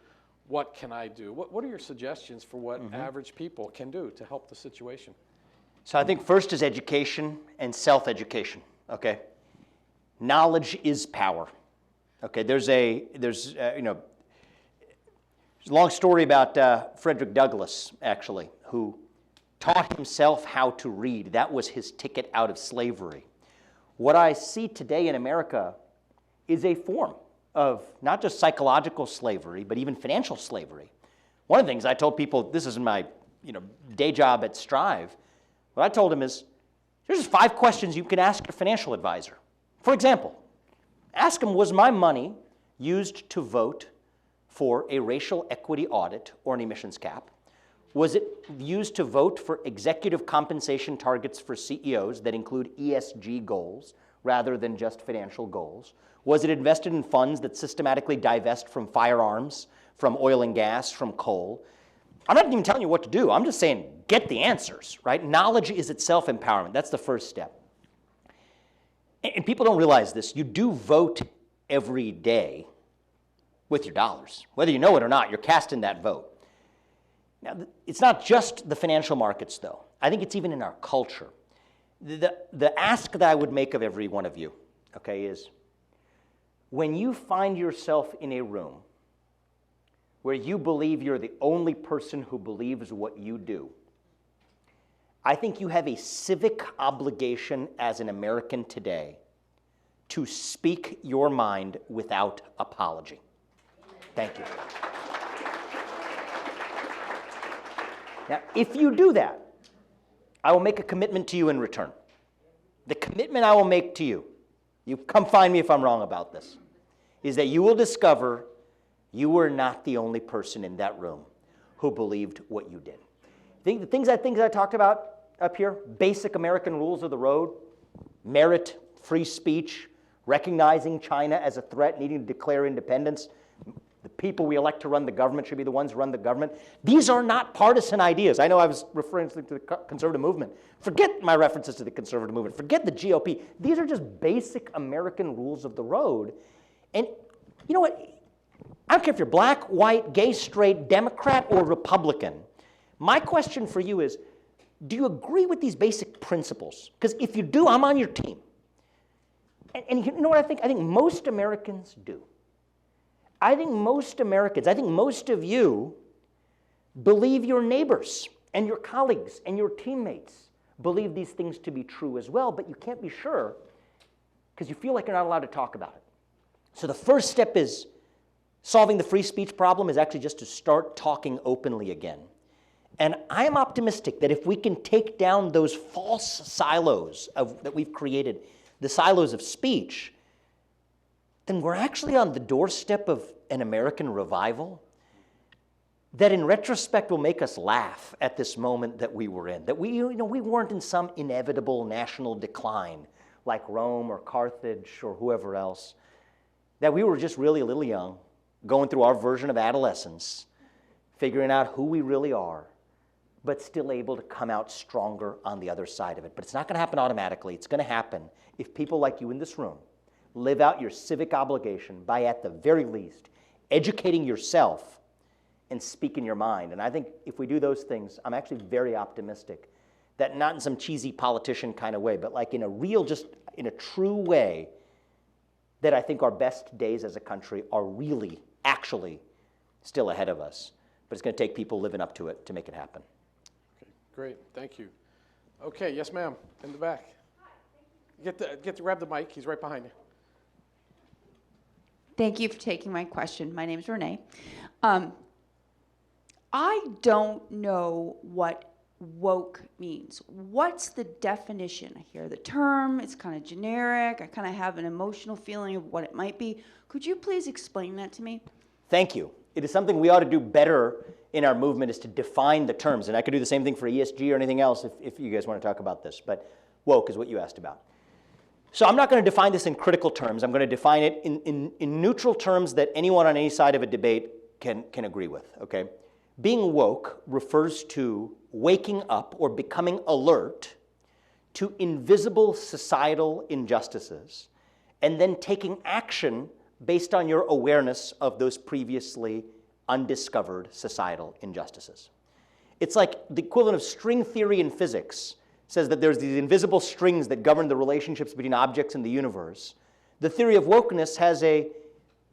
What can I do? What are your suggestions for what average people can do to help the situation? So I think first is education and self-education, okay? Knowledge is power, okay? There's a long story about Frederick Douglass, actually, who taught himself how to read. That was his ticket out of slavery. What I see today in America is a form of not just psychological slavery, but even financial slavery. One of the things I told people, this is my day job at Strive, what I told them is, here's just 5 questions you can ask your financial advisor. For example, ask them, was my money used to vote for a racial equity audit or an emissions cap? Was it used to vote for executive compensation targets for CEOs that include ESG goals rather than just financial goals? Was it invested in funds that systematically divest from firearms, from oil and gas, from coal? I'm not even telling you what to do. I'm just saying get the answers, right? Knowledge is itself empowerment. That's the first step. And people don't realize this. You do vote every day with your dollars. Whether you know it or not, you're casting that vote. Now, it's not just the financial markets, though. I think it's even in our culture. The ask that I would make of every one of you, okay, is when you find yourself in a room where you believe you're the only person who believes what you do, I think you have a civic obligation as an American today to speak your mind without apology. Thank you. Now, if you do that, I will make a commitment to you in return. The commitment I will make to you, you come find me if I'm wrong about this, is that you will discover you were not the only person in that room who believed what you did. The things I talked about up here, basic American rules of the road, merit, free speech, recognizing China as a threat, needing to declare independence, the people we elect to run the government should be the ones who run the government. These are not partisan ideas. I know I was referring to the conservative movement. Forget my references to the conservative movement. Forget the GOP. These are just basic American rules of the road. And you know what? I don't care if you're black, white, gay, straight, Democrat, or Republican. My question for you is, do you agree with these basic principles? Because if you do, I'm on your team. And you know what I think? I think most Americans do. I think most Americans, I think most of you believe your neighbors and your colleagues and your teammates believe these things to be true as well, but you can't be sure because you feel like you're not allowed to talk about it. So the first step is solving the free speech problem is actually just to start talking openly again. And I am optimistic that if we can take down those false silos that we've created, the silos of speech, then we're actually on the doorstep of an American revival that in retrospect will make us laugh at this moment that we were in, that we weren't in some inevitable national decline like Rome or Carthage or whoever else, that we were just really a little young, going through our version of adolescence, figuring out who we really are, but still able to come out stronger on the other side of it. But it's not going to happen automatically. It's going to happen if people like you in this room live out your civic obligation by, at the very least, educating yourself and speaking your mind. And I think if we do those things, I'm actually very optimistic that not in some cheesy politician kind of way, but like in a real, just in a true way, that I think our best days as a country are really, actually still ahead of us. But it's going to take people living up to it to make it happen. Okay, great, thank you. Okay, yes, ma'am, in the back. Get to grab the mic. He's right behind you. Thank you for taking my question. My name is Renee. I don't know what woke means. What's the definition? I hear the term, it's kind of generic. I kind of have an emotional feeling of what it might be. Could you please explain that to me? Thank you. It is something we ought to do better in our movement, is to define the terms. And I could do the same thing for ESG or anything else if you guys want to talk about this. But woke is what you asked about. So I'm not going to define this in critical terms. I'm going to define it in neutral terms that anyone on any side of a debate can agree with, okay? Being woke refers to waking up or becoming alert to invisible societal injustices and then taking action based on your awareness of those previously undiscovered societal injustices. It's like the equivalent of string theory in physics says that there's these invisible strings that govern the relationships between objects in the universe. The theory of wokeness has a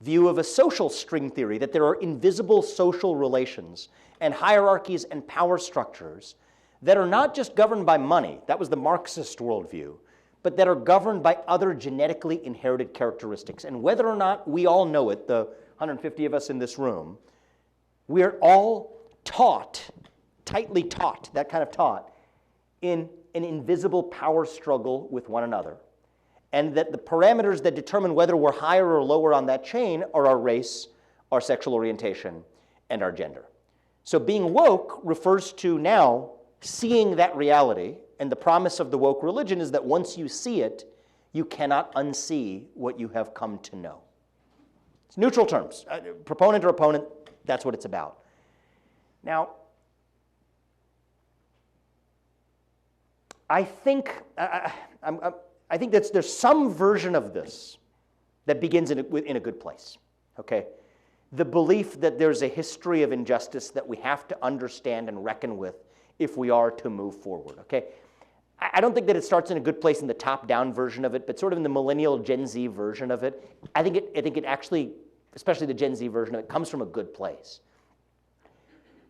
view of a social string theory, that there are invisible social relations and hierarchies and power structures that are not just governed by money, that was the Marxist worldview, but that are governed by other genetically inherited characteristics. And whether or not we all know it, the 150 of us in this room, we're all taught, tightly taught, that kind of taught, in an invisible power struggle with one another. And that the parameters that determine whether we're higher or lower on that chain are our race, our sexual orientation, and our gender. So being woke refers to now seeing that reality, and the promise of the woke religion is that once you see it, you cannot unsee what you have come to know. It's neutral terms. Proponent or opponent, that's what it's about. Now, I think that there's some version of this that begins in a good place, okay? The belief that there's a history of injustice that we have to understand and reckon with if we are to move forward, okay? I don't think that it starts in a good place in the top-down version of it, but sort of in the millennial Gen Z version of it. I think it actually, especially the Gen Z version of it, comes from a good place.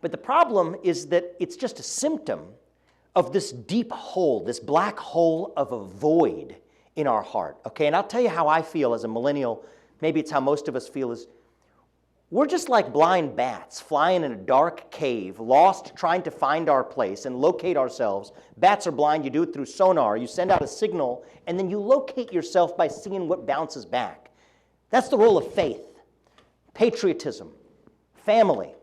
But the problem is that it's just a symptom of this deep hole, this black hole of a void in our heart, okay? And I'll tell you how I feel as a millennial, maybe it's how most of us feel, is we're just like blind bats flying in a dark cave, lost trying to find our place and locate ourselves. Bats are blind, you do it through sonar, you send out a signal, and then you locate yourself by seeing what bounces back. That's the role of faith, patriotism, family,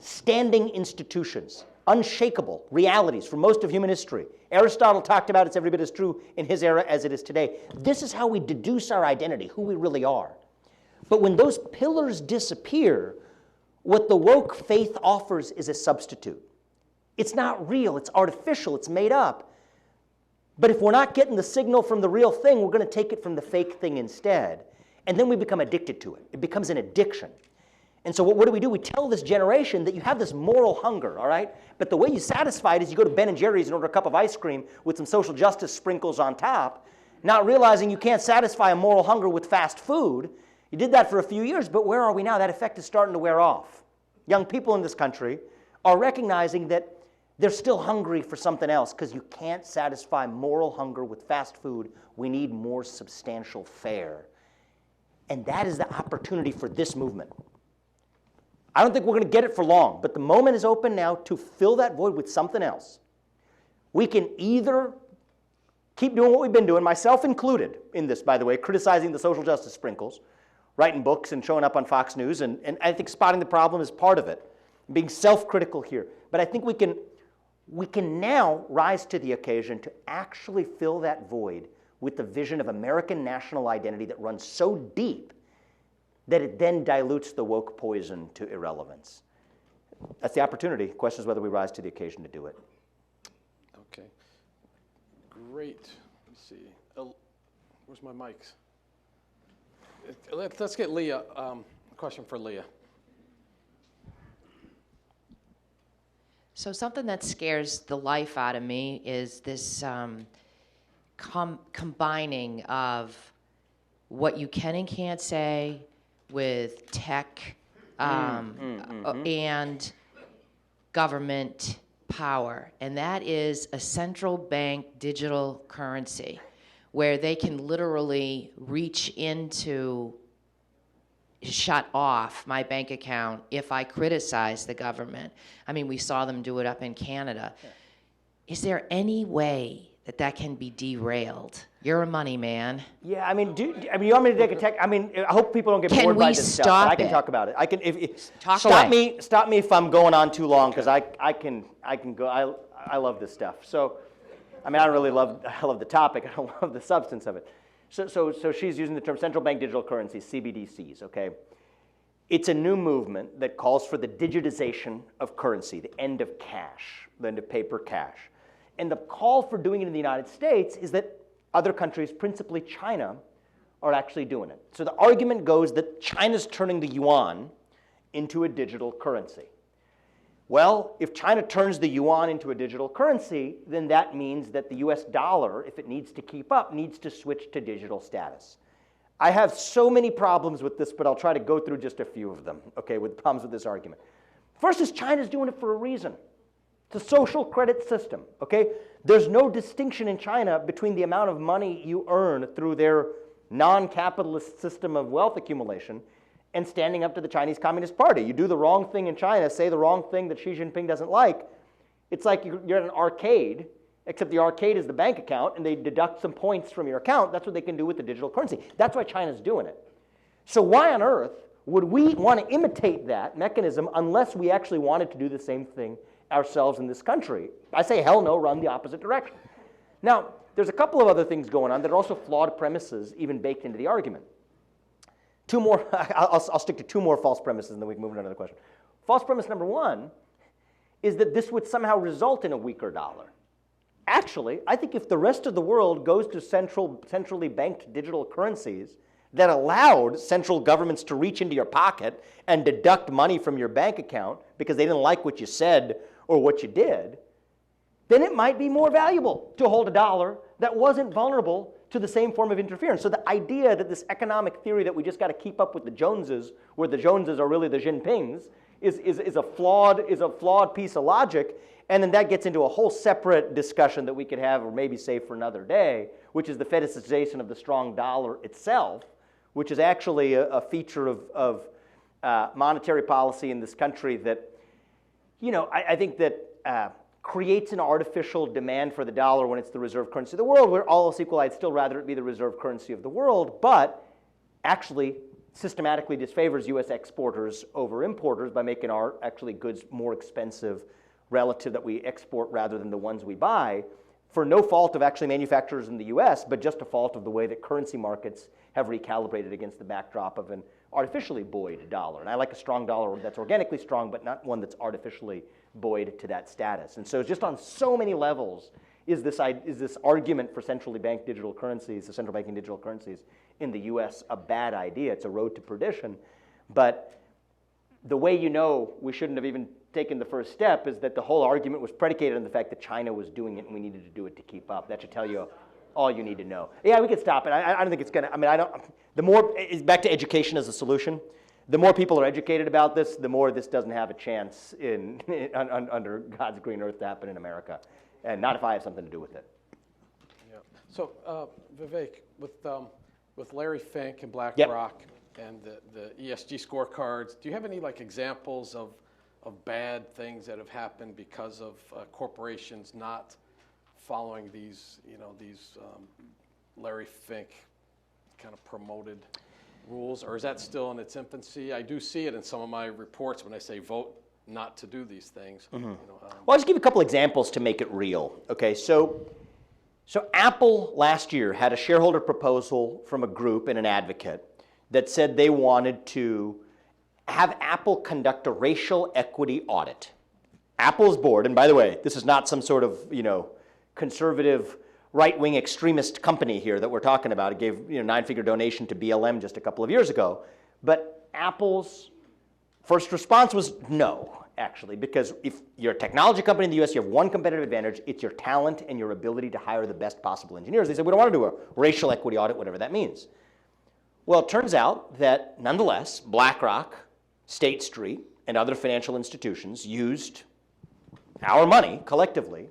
standing institutions, unshakable realities for most of human history. Aristotle talked about it's every bit as true in his era as it is today. This is how we deduce our identity, who we really are. But when those pillars disappear, what the woke faith offers is a substitute. It's not real, it's artificial, it's made up. But if we're not getting the signal from the real thing, we're going to take it from the fake thing instead. And then we become addicted to it. It becomes an addiction. And so what do? We tell this generation that you have this moral hunger, all right? But the way you satisfy it is you go to Ben & Jerry's and order a cup of ice cream with some social justice sprinkles on top, not realizing you can't satisfy a moral hunger with fast food. You did that for a few years, but where are we now? That effect is starting to wear off. Young people in this country are recognizing that they're still hungry for something else because you can't satisfy moral hunger with fast food. We need more substantial fare. And that is the opportunity for this movement. I don't think we're going to get it for long, but the moment is open now to fill that void with something else. We can either keep doing what we've been doing, myself included in this, by the way, criticizing the social justice sprinkles, writing books and showing up on Fox News, and I think spotting the problem is part of it, being self-critical here. But I think we can now rise to the occasion to actually fill that void with the vision of American national identity that runs so deep that it then dilutes the woke poison to irrelevance. That's the opportunity. The question is whether we rise to the occasion to do it. Okay. Great. Let's see. Where's my mics? Let's get Leah. A question for Leah. So something that scares the life out of me is this combining of what you can and can't say with tech and government power, and that is a central bank digital currency where they can literally reach into, shut off my bank account if I criticize the government. I mean, we saw them do it up in Canada. Yeah. Is there any way that can be derailed? You're a money man. Yeah, I mean, you want me to take a tech? I mean, I hope people don't get bored by this stuff. But I can talk about it. I can. Stop me if I'm going on too long, because I can go. I love this stuff. So, I mean, I love the topic. I don't love the substance of it. So she's using the term central bank digital currencies, CBDCs. Okay, it's a new movement that calls for the digitization of currency, the end of cash, the end of paper cash. And the call for doing it in the United States is that other countries, principally China, are actually doing it. So the argument goes that China's turning the yuan into a digital currency. Well, if China turns the yuan into a digital currency, then that means that the US dollar, if it needs to keep up, needs to switch to digital status. I have so many problems with this, but I'll try to go through just a few of them, okay, with problems with this argument. First is China's doing it for a reason. It's a social credit system, okay? There's no distinction in China between the amount of money you earn through their non-capitalist system of wealth accumulation and standing up to the Chinese Communist Party. You do the wrong thing in China, say the wrong thing that Xi Jinping doesn't like, it's like you're at an arcade, except the arcade is the bank account, and they deduct some points from your account. That's what they can do with the digital currency. That's why China's doing it. So why on earth would we want to imitate that mechanism unless we actually wanted to do the same thing ourselves in this country? I say hell no, run the opposite direction. Now, there's a couple of other things going on that are also flawed premises even baked into the argument. Two more, I'll stick to two more false premises and then we can move on to another question. False premise number one is that this would somehow result in a weaker dollar. Actually, I think if the rest of the world goes to centrally banked digital currencies that allowed central governments to reach into your pocket and deduct money from your bank account because they didn't like what you said or what you did, then it might be more valuable to hold a dollar that wasn't vulnerable to the same form of interference. So the idea that this economic theory that we just got to keep up with the Joneses, where the Joneses are really the Jinpings, is a flawed piece of logic. And then that gets into a whole separate discussion that we could have or maybe save for another day, which is the fetishization of the strong dollar itself, which is actually a feature of monetary policy in this country that, you know, I think that creates an artificial demand for the dollar when it's the reserve currency of the world, where all else equal, I'd still rather it be the reserve currency of the world, but actually systematically disfavors U.S. exporters over importers by making our actually goods more expensive relative that we export rather than the ones we buy, for no fault of actually manufacturers in the U.S., but just a fault of the way that currency markets have recalibrated against the backdrop of an artificially buoyed dollar. And I like a strong dollar that's organically strong, but not one that's artificially buoyed to that status. And so just on so many levels is this argument for centrally banked digital currencies, the central banking digital currencies in the U.S. a bad idea. It's a road to perdition. But the way you know we shouldn't have even taken the first step is that the whole argument was predicated on the fact that China was doing it and we needed to do it to keep up. That should tell you all you need to know. Yeah, we could stop it. I don't think it's going to, I mean, the more, it's back to education as a solution. The more people are educated about this, the more this doesn't have a chance under God's green earth to happen in America. And not if I have something to do with it. Yeah. So, Vivek, with Larry Fink and BlackRock, and the ESG scorecards. Do you have any like examples of bad things that have happened because of corporations not following these, Larry Fink kind of promoted rules, or is that still in its infancy? I do see it in some of my reports when I say vote not to do these things. Well, I'll just give you a couple examples to make it real. Okay, so Apple last year had a shareholder proposal from a group and an advocate that said they wanted to have Apple conduct a racial equity audit. Apple's board, and by the way, this is not some sort of, conservative right-wing extremist company here that we're talking about. It gave, 9-figure donation to BLM just a couple of years ago. But Apple's first response was no, actually, because if you're a technology company in the US, you have one competitive advantage. It's your talent and your ability to hire the best possible engineers. They said, we don't want to do a racial equity audit, whatever that means. Well, it turns out that nonetheless, BlackRock, State Street, and other financial institutions used our money collectively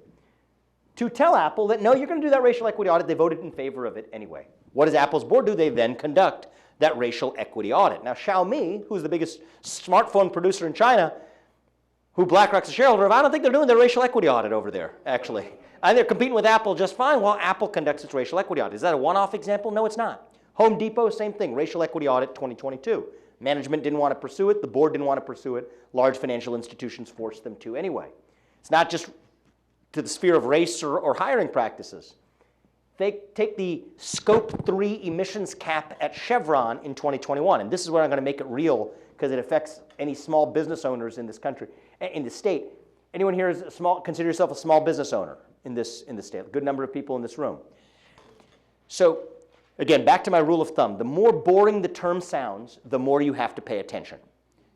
to tell Apple that, no, you're going to do that racial equity audit. They voted in favor of it anyway. What does Apple's board do? They then conduct that racial equity audit. Now, Xiaomi, who's the biggest smartphone producer in China, who BlackRock's a shareholder of, I don't think they're doing their racial equity audit over there, actually. And they're competing with Apple just fine while Apple conducts its racial equity audit. Is that a one-off example? No, it's not. Home Depot, same thing, racial equity audit 2022. Management didn't want to pursue it. The board didn't want to pursue it. Large financial institutions forced them to anyway. It's not just to the sphere of race or hiring practices. They take the Scope 3 emissions cap at Chevron in 2021, and this is where I'm going to make it real because it affects any small business owners in this country, in the state. Anyone here is consider yourself a small business owner in this state? A good number of people in this room. So, again, back to my rule of thumb. The more boring the term sounds, the more you have to pay attention.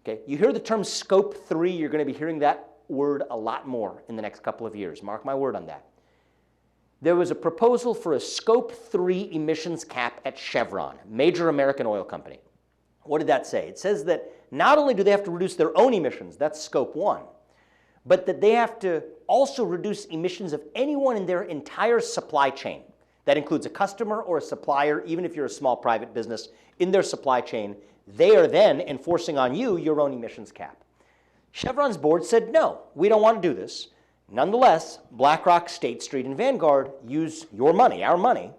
Okay? You hear the term Scope 3, you're going to be hearing that word a lot more in the next couple of years. Mark my word on that. There was a proposal for a Scope 3 emissions cap at Chevron, major American oil company. What did that say? It says that not only do they have to reduce their own emissions, that's Scope 1, but that they have to also reduce emissions of anyone in their entire supply chain. That includes a customer or a supplier, even if you're a small private business in their supply chain. They are then enforcing on you your own emissions cap. Chevron's board said, no, we don't want to do this. Nonetheless, BlackRock, State Street, and Vanguard use your money, our money,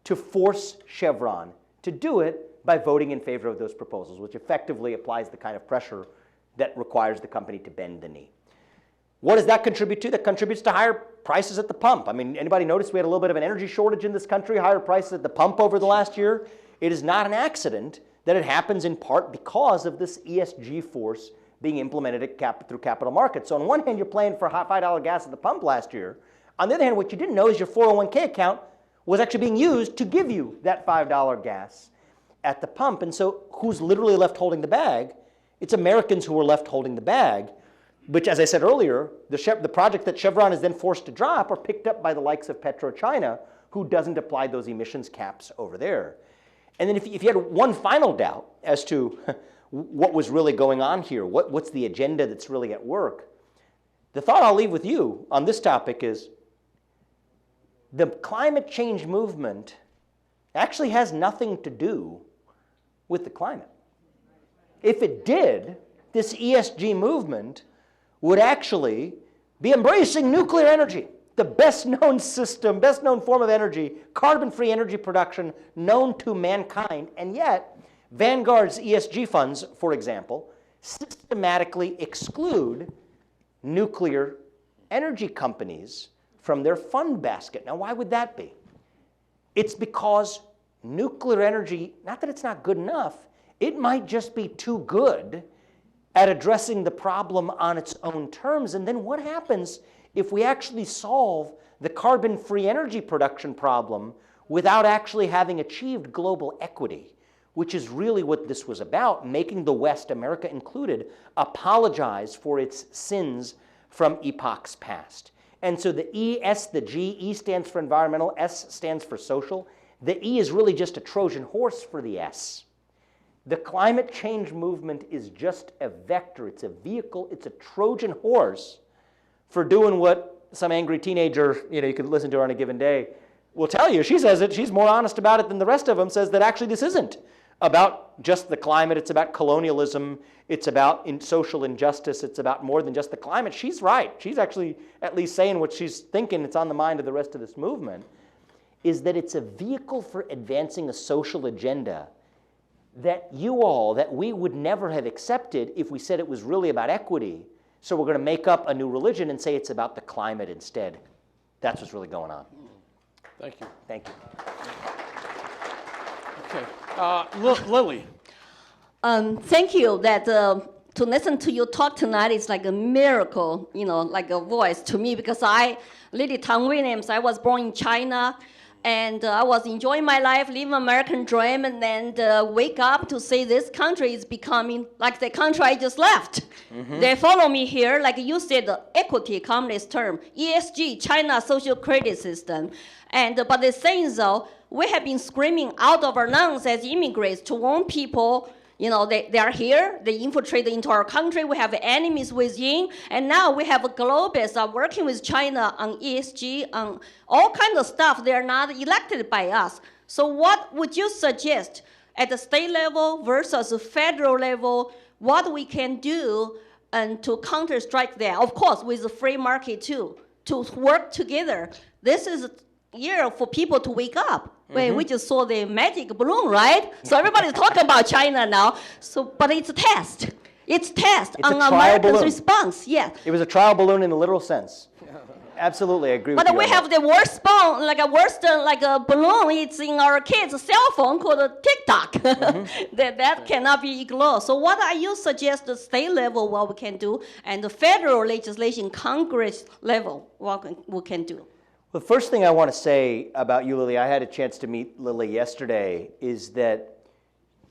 to force Chevron to do it by voting in favor of those proposals, which effectively applies the kind of pressure that requires the company to bend the knee. What does that contribute to? That contributes to higher prices at the pump. I mean, anybody notice we had a little bit of an energy shortage in this country, higher prices at the pump over the last year? It is not an accident that it happens in part because of this ESG force being implemented through capital markets. So on one hand, you're paying for $5 gas at the pump last year. On the other hand, what you didn't know is your 401k account was actually being used to give you that $5 gas at the pump. And so who's literally left holding the bag? It's Americans who are left holding the bag, which, as I said earlier, the project that Chevron is then forced to drop are picked up by the likes of PetroChina, who doesn't apply those emissions caps over there. And then if you had one final doubt as to what was really going on here, what's the agenda that's really at work, the thought I'll leave with you on this topic is the climate change movement actually has nothing to do with the climate. If it did, this ESG movement would actually be embracing nuclear energy, the best known system, best known form of energy, carbon-free energy production known to mankind, and yet Vanguard's ESG funds, for example, systematically exclude nuclear energy companies from their fund basket. Now, why would that be? It's because nuclear energy, not that it's not good enough, it might just be too good at addressing the problem on its own terms. And then what happens if we actually solve the carbon-free energy production problem without actually having achieved global equity, which is really what this was about, making the West, America included, apologize for its sins from epochs past. And so the E, S, the G, E stands for environmental, S stands for social. The E is really just a Trojan horse for the S. The climate change movement is just a vector, it's a vehicle, it's a Trojan horse for doing what some angry teenager, you could listen to her on a given day, will tell you. She says it, she's more honest about it than the rest of them, says that actually this isn't about just the climate. It's about colonialism. It's about social injustice. It's about more than just the climate. She's right. She's actually at least saying what she's thinking. It's on the mind of the rest of this movement, is that it's a vehicle for advancing a social agenda that we would never have accepted if we said it was really about equity. So we're going to make up a new religion and say it's about the climate instead. That's what's really going on. Thank you. Thank you. Okay. Lily. Thank you. That to listen to you talk tonight is like a miracle, like a voice to me, because Lily Tang Williams, I was born in China, and I was enjoying my life, living American dream, and then wake up to say this country is becoming like the country I just left. Mm-hmm. They follow me here, like you said, the equity communist term, ESG, China social credit system. But the saying though, we have been screaming out of our lungs as immigrants to warn people, they are here, they infiltrate into our country, we have enemies within, and now we have globalists are working with China on ESG, on all kinds of stuff. They are not elected by us. So what would you suggest at the state level versus the federal level, what we can do and to counter-strike that? Of course, with the free market too, to work together. This is a year for people to wake up. Mm-hmm. We just saw the magic balloon, right? So everybody's talking about China now. But it's a test. It's on Americans' response. Yes. It was a trial balloon in the literal sense. Absolutely, I agree with you. But we have the worst balloon, like a balloon. It's in our kids' cell phone called a TikTok. Mm-hmm. that cannot be ignored. So what are you suggest the state level what we can do, and the federal legislation, Congress level what we can do? The first thing I want to say about you, Lily, I had a chance to meet Lily yesterday, is that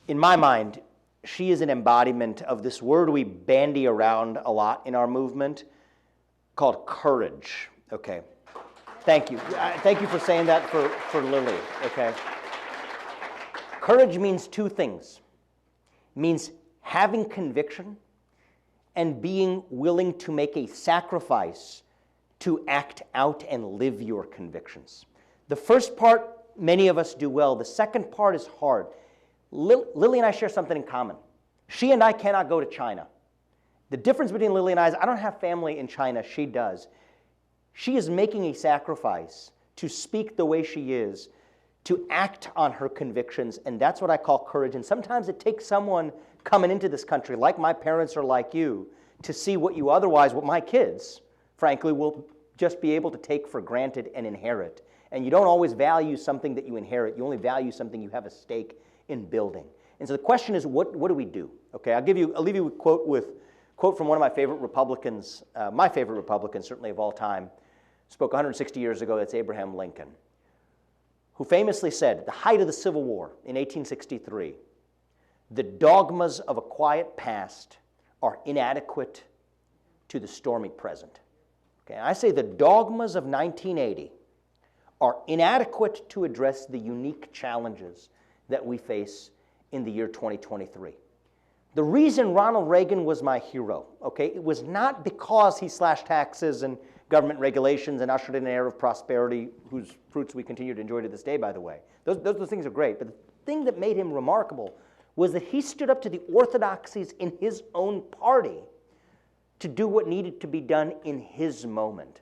in my mind, she is an embodiment of this word we bandy around a lot in our movement called courage. Okay. Thank you. Thank you for saying that for Lily. Okay. Courage means two things. It means having conviction and being willing to make a sacrifice to act out and live your convictions. The first part, many of us do well. The second part is hard. Lily and I share something in common. She and I cannot go to China. The difference between Lily and I is I don't have family in China. She does. She is making a sacrifice to speak the way she is, to act on her convictions, and that's what I call courage. And sometimes it takes someone coming into this country, like my parents or like you, to see what my kids, frankly, will just be able to take for granted and inherit. And you don't always value something that you inherit. You only value something you have a stake in building. And so the question is, what do we do? Okay, I'll leave you with quote from one of my favorite Republicans, certainly of all time, spoke 160 years ago. That's Abraham Lincoln, who famously said, at the height of the Civil War in 1863, the dogmas of a quiet past are inadequate to the stormy present. Okay, I say the dogmas of 1980 are inadequate to address the unique challenges that we face in the year 2023. The reason Ronald Reagan was my hero, okay, it was not because he slashed taxes and government regulations and ushered in an era of prosperity whose fruits we continue to enjoy to this day, by the way. Those things are great, but the thing that made him remarkable was that he stood up to the orthodoxies in his own party to do what needed to be done in his moment.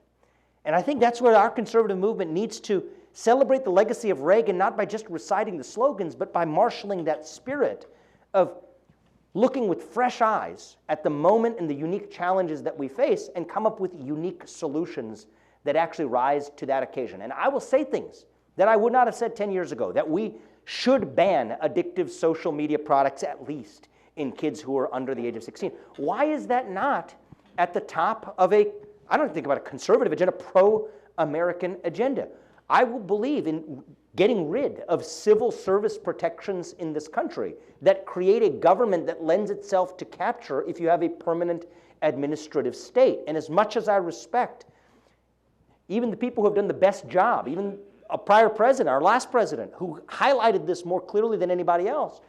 And I think that's where our conservative movement needs to celebrate the legacy of Reagan, not by just reciting the slogans, but by marshaling that spirit of looking with fresh eyes at the moment and the unique challenges that we face and come up with unique solutions that actually rise to that occasion. And I will say things that I would not have said 10 years ago, that we should ban addictive social media products, at least in kids who are under the age of 16. Why is that not at the top of I don't think about a conservative agenda, pro-American agenda? I will believe in getting rid of civil service protections in this country that create a government that lends itself to capture if you have a permanent administrative state. And as much as I respect even the people who have done the best job, even a prior president, our last president, who highlighted this more clearly than anybody else,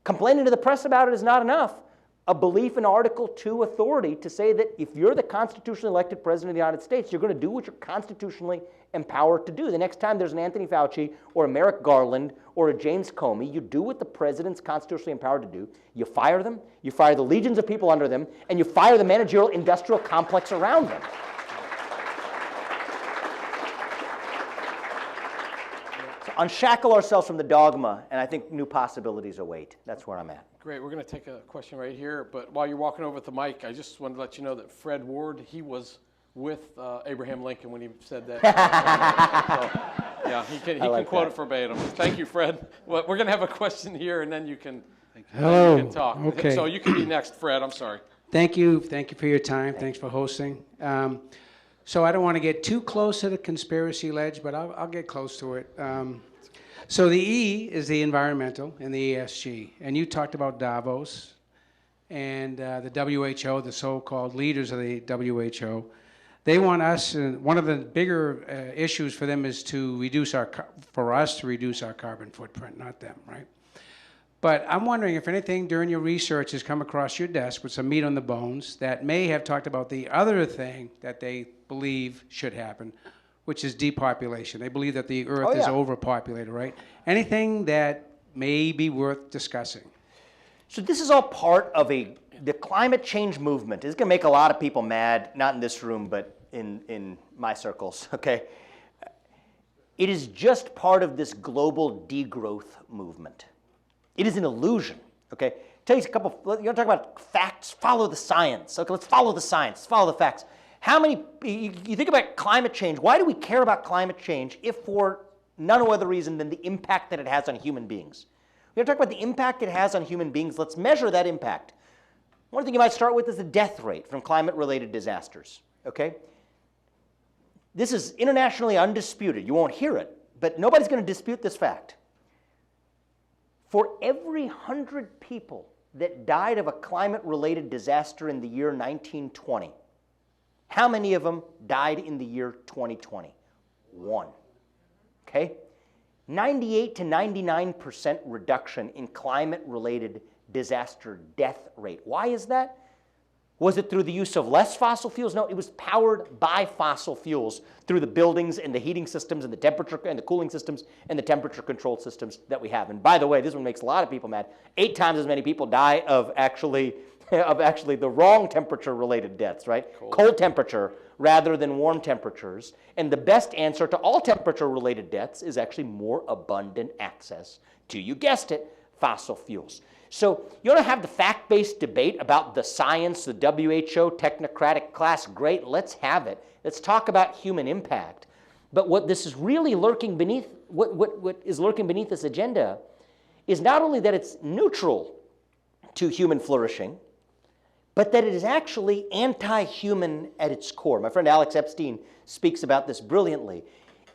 complaining to the press about it is not enough. a belief in Article 2 authority to say that if you're the constitutionally elected president of the United States, you're going to do what you're constitutionally empowered to do. The next time there's an Anthony Fauci or a Merrick Garland or a James Comey, you do what the president's constitutionally empowered to do. You fire them, you fire the legions of people under them, and you fire the managerial industrial complex around them. So unshackle ourselves from the dogma, and I think new possibilities await. That's where I'm at. Great. We're going to take a question right here. But while you're walking over with the mic, I just wanted to let you know that Fred Ward, he was with Abraham Lincoln when he said that. So, yeah, he can quote it verbatim. Thank you, Fred. Well, we're going to have a question here, and then you can, Hello. you can talk. Okay. So you can be next, Fred. I'm sorry. Thank you for your time. Thanks for hosting. So I don't want to get too close to the conspiracy ledge, but I'll get close to it. So the E is the environmental and the ESG, and you talked about Davos and the WHO, the so-called leaders of the WHO. They want us, one of the bigger issues for them is to reduce our carbon footprint, not them, right? But I'm wondering if anything during your research has come across your desk with some meat on the bones that may have talked about the other thing that they believe should happen, which is depopulation. They believe that the Earth is overpopulated, right? Anything that may be worth discussing? So this is all part of the climate change movement. It's going to make a lot of people mad, not in this room, but in my circles, okay? It is just part of this global degrowth movement. It is an illusion, okay? Tell you a couple, you want to talk about facts? Follow the science. Okay, let's follow the science, let's follow the facts. How many, you think about climate change, why do we care about climate change if for none other reason than the impact that it has on human beings? We're going to talk about the impact it has on human beings. Let's measure that impact. One thing you might start with is the death rate from climate-related disasters, okay? This is internationally undisputed. You won't hear it, but nobody's going to dispute this fact. For every 100 people that died of a climate-related disaster in the year 1920, how many of them died in the year 2020? 1. Okay? 98 to 99% reduction in climate-related disaster death rate. Why is that? Was it through the use of less fossil fuels? No, it was powered by fossil fuels through the buildings and the heating systems and the temperature and the cooling systems and the temperature control systems that we have. And by the way, this one makes a lot of people mad. 8 times as many people die of actually the wrong temperature-related deaths, right? Cold temperature rather than warm temperatures. And the best answer to all temperature-related deaths is actually more abundant access to, you guessed it, fossil fuels. So you want to have the fact-based debate about the science, the WHO, technocratic class, great, let's have it. Let's talk about human impact. But what this is really lurking beneath, what is lurking beneath this agenda is not only that it's neutral to human flourishing, but that it is actually anti-human at its core. My friend Alex Epstein speaks about this brilliantly.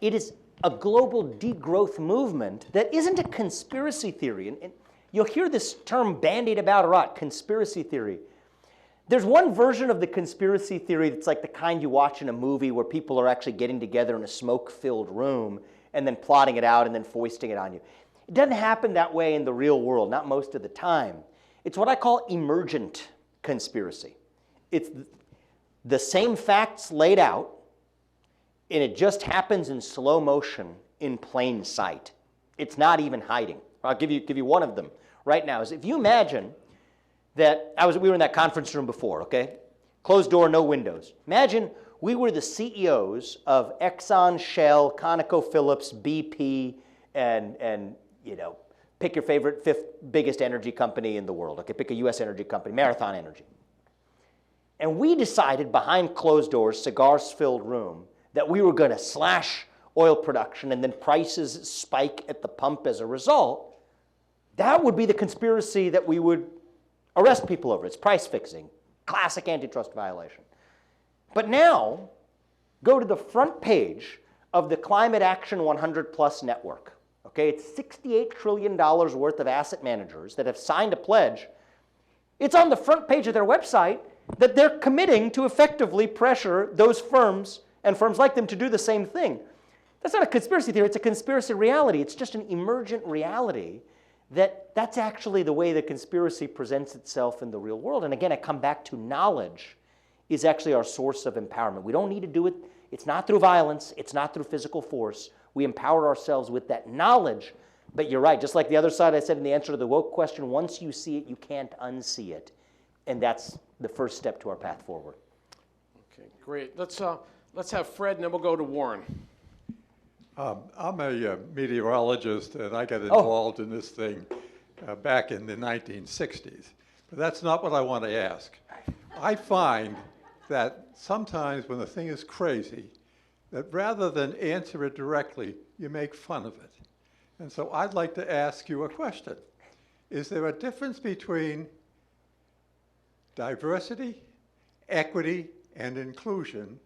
It is a global degrowth movement that isn't a conspiracy theory. And you'll hear this term bandied about a lot, conspiracy theory. There's one version of the conspiracy theory that's like the kind you watch in a movie where people are actually getting together in a smoke-filled room and then plotting it out and then foisting it on you. It doesn't happen that way in the real world, not most of the time. It's what I call emergent conspiracy. It's the same facts laid out, and it just happens in slow motion in plain sight. It's not even hiding. I'll give you one of them right now. Is if you imagine that we were in that conference room before, okay? Closed door, no windows. Imagine we were the CEOs of Exxon, Shell, ConocoPhillips, BP, and you know, pick your favorite 5th biggest energy company in the world. Okay, pick a U.S. energy company, Marathon Energy. And we decided behind closed doors, cigars-filled room, that we were going to slash oil production and then prices spike at the pump as a result. That would be the conspiracy that we would arrest people over. It's price fixing, classic antitrust violation. But now, go to the front page of the Climate Action 100 Plus network. Okay, it's $68 trillion worth of asset managers that have signed a pledge. It's on the front page of their website that they're committing to effectively pressure those firms and firms like them to do the same thing. That's not a conspiracy theory, it's a conspiracy reality. It's just an emergent reality that's actually the way the conspiracy presents itself in the real world. And again, I come back to knowledge is actually our source of empowerment. We don't need to do it. It's not through violence. It's not through physical force. We empower ourselves with that knowledge. But you're right. Just like the other side I said in the answer to the woke question, once you see it, you can't unsee it. And that's the first step to our path forward. Okay, great. Let's have Fred, and then we'll go to Warren. I'm a meteorologist, and I got involved in this thing back in the 1960s. But that's not what I want to ask. I find that sometimes when the thing is crazy, that rather than answer it directly, you make fun of it. And so I'd like to ask you a question. Is there a difference between diversity, equity, and inclusion,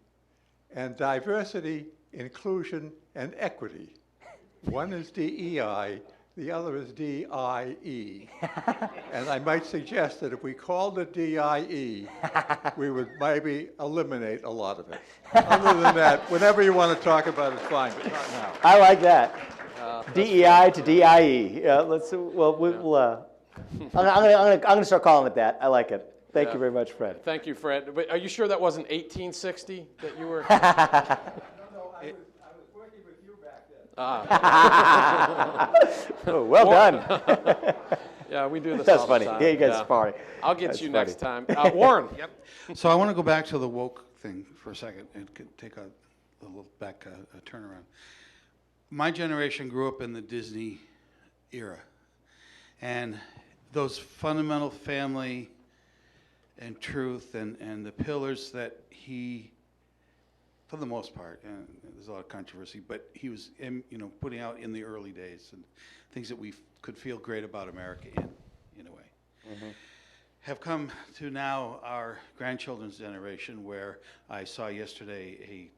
and diversity, inclusion, and equity? One is DEI, the other is DIE. And I might suggest that if we called it DIE, we would maybe eliminate a lot of it. Other than that, whenever you want to talk about it, fine, but not now. I like that. DEI to DIE. I'm going to start calling it that. I like it. Thank you very much, Fred. Thank you, Fred. But are you sure that wasn't 1860 that you were? I was working with you back then. Oh, well done. Yeah, we do this That's all funny. the time. Yeah, you guys are funny. I'll get That's you funny. next time. Warren. Yep. So I want to go back to the woke thing for a second and take a little back a turnaround. My generation grew up in the Disney era, and those fundamental family and truth and the pillars that he, for the most part, and there's a lot of controversy, but he was putting out in the early days, and things that we could feel great about America in a way, have come to now our grandchildren's generation, where I saw yesterday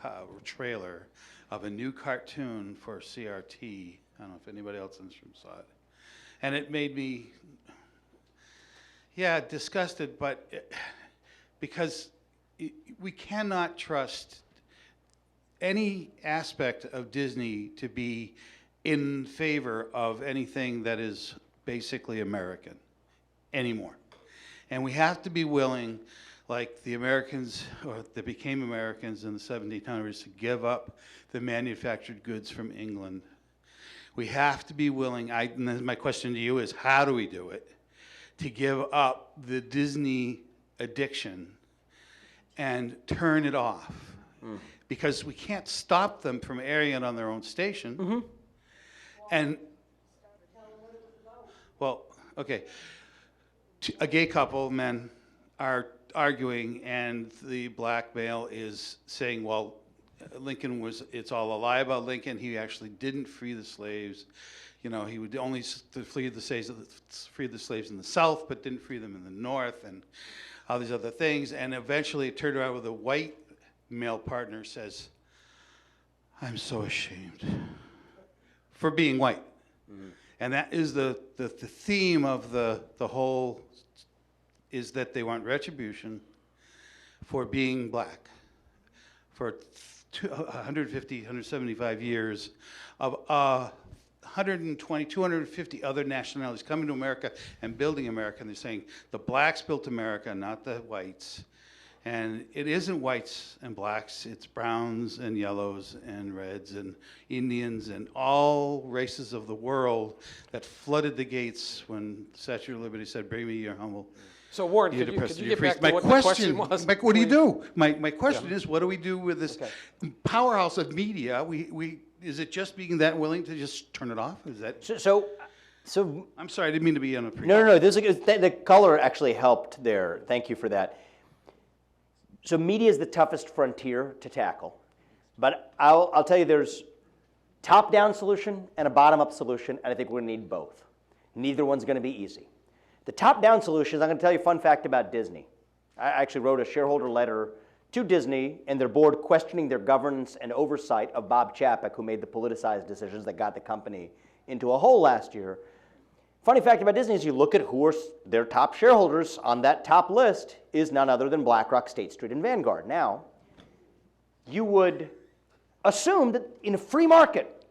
a trailer of a new cartoon for CRT. I don't know if anybody else in this room saw it. And it made me, disgusted, but because we cannot trust any aspect of Disney to be in favor of anything that is basically American anymore. And we have to be willing, like the Americans, or that became Americans in the 1700s, to give up the manufactured goods from England. We have to be willing, and then my question to you is, how do we do it? To give up the Disney addiction and turn it off. Because we can't stop them from airing it on their own station. And, well, okay. A gay couple, men, are arguing, and the black male is saying, well, it's all a lie about Lincoln. He actually didn't free the slaves. He would only free the slaves in the South, but didn't free them in the North, and all these other things. And eventually it turned around with a white male partner says, I'm so ashamed for being white. And that is the theme of the whole, is that they want retribution for being black. For 150, 175 years of 120, 250 other nationalities coming to America and building America. And they're saying the blacks built America, not the whites. And it isn't whites and blacks, it's browns and yellows and reds and Indians and all races of the world that flooded the gates when the Statue of Liberty said, bring me your humble. So Warren, could you get back to what the question was? What do you do? My question is, what do we do with this powerhouse of media? Is it just being that willing to just turn it off? Is that So I'm sorry, I didn't mean to be unappreciative. No. The color actually helped there. Thank you for that. So media is the toughest frontier to tackle. But I'll tell you, there's top-down solution and a bottom-up solution, and I think we're going to need both. Neither one's going to be easy. The top-down solution is, I'm going to tell you a fun fact about Disney. I actually wrote a shareholder letter to Disney and their board questioning their governance and oversight of Bob Chapek, who made the politicized decisions that got the company into a hole last year. Funny fact about Disney is you look at who are their top shareholders on that top list is none other than BlackRock, State Street, and Vanguard. Now, you would assume that in a free market,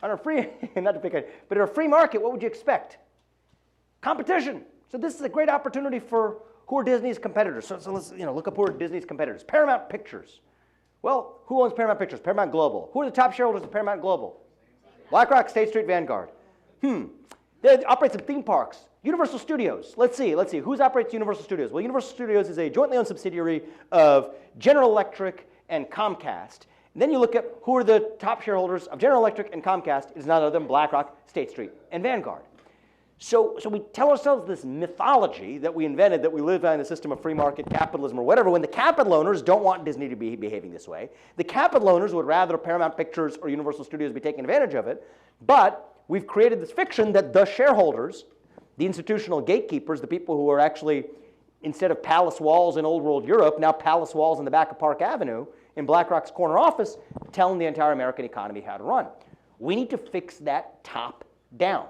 On a free, not to pick on, but in a free market, what would you expect? Competition. So this is a great opportunity for who are Disney's competitors. So let's look up who are Disney's competitors. Paramount Pictures. Well, who owns Paramount Pictures? Paramount Global. Who are the top shareholders of Paramount Global? BlackRock, State Street, Vanguard. They operate some theme parks. Universal Studios. Let's see. Who operates Universal Studios? Well, Universal Studios is a jointly owned subsidiary of General Electric and Comcast. And then you look at who are the top shareholders of General Electric and Comcast. It is none other than BlackRock, State Street, and Vanguard. So we tell ourselves this mythology that we invented, that we live in a system of free market capitalism or whatever, when the capital owners don't want Disney to be behaving this way. The capital owners would rather Paramount Pictures or Universal Studios be taking advantage of it. But we've created this fiction that the shareholders, the institutional gatekeepers, the people who are actually, instead of palace walls in old world Europe, now palace walls in the back of Park Avenue, in BlackRock's corner office, telling the entire American economy how to run. We need to fix that top down.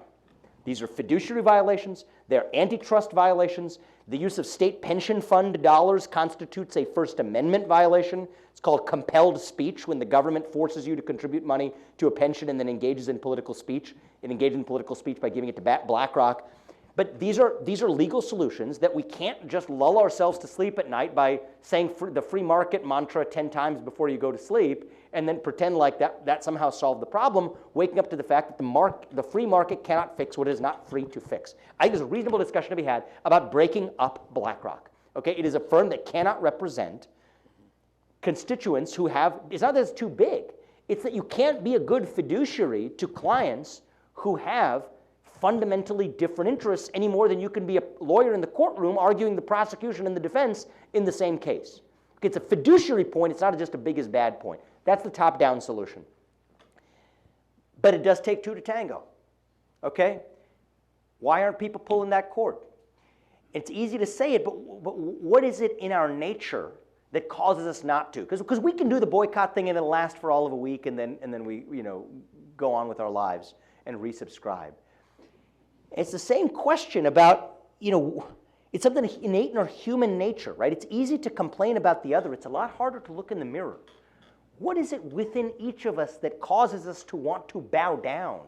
These are fiduciary violations. They're antitrust violations. The use of state pension fund dollars constitutes a First Amendment violation. It's called compelled speech, when the government forces you to contribute money to a pension and then engages in political speech. It engages in political speech by giving it to BlackRock. But these are legal solutions that we can't just lull ourselves to sleep at night by saying the free market mantra 10 times before you go to sleep and then pretend like that somehow solved the problem, waking up to the fact that the free market cannot fix what is not free to fix. I think there's a reasonable discussion to be had about breaking up BlackRock. Okay, it is a firm that cannot represent constituents who have, it's not that it's too big, it's that you can't be a good fiduciary to clients who have fundamentally different interests any more than you can be a lawyer in the courtroom arguing the prosecution and the defense in the same case. It's a fiduciary point, it's not just a big is bad point. That's the top-down solution. But it does take two to tango, okay? Why aren't people pulling that cord? It's easy to say it, but what is it in our nature that causes us not to? Because we can do the boycott thing and it'll last for all of a week and then we go on with our lives and resubscribe. It's the same question about, it's something innate in our human nature, right? It's easy to complain about the other. It's a lot harder to look in the mirror. What is it within each of us that causes us to want to bow down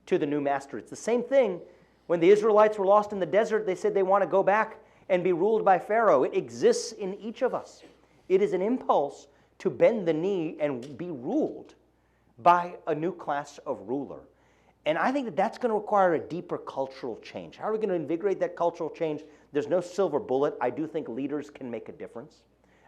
to the new master? It's the same thing when the Israelites were lost in the desert. They said they want to go back and be ruled by Pharaoh. It exists in each of us. It is an impulse to bend the knee and be ruled by a new class of ruler. And I think that that's going to require a deeper cultural change. How are we going to invigorate that cultural change? There's no silver bullet. I do think leaders can make a difference.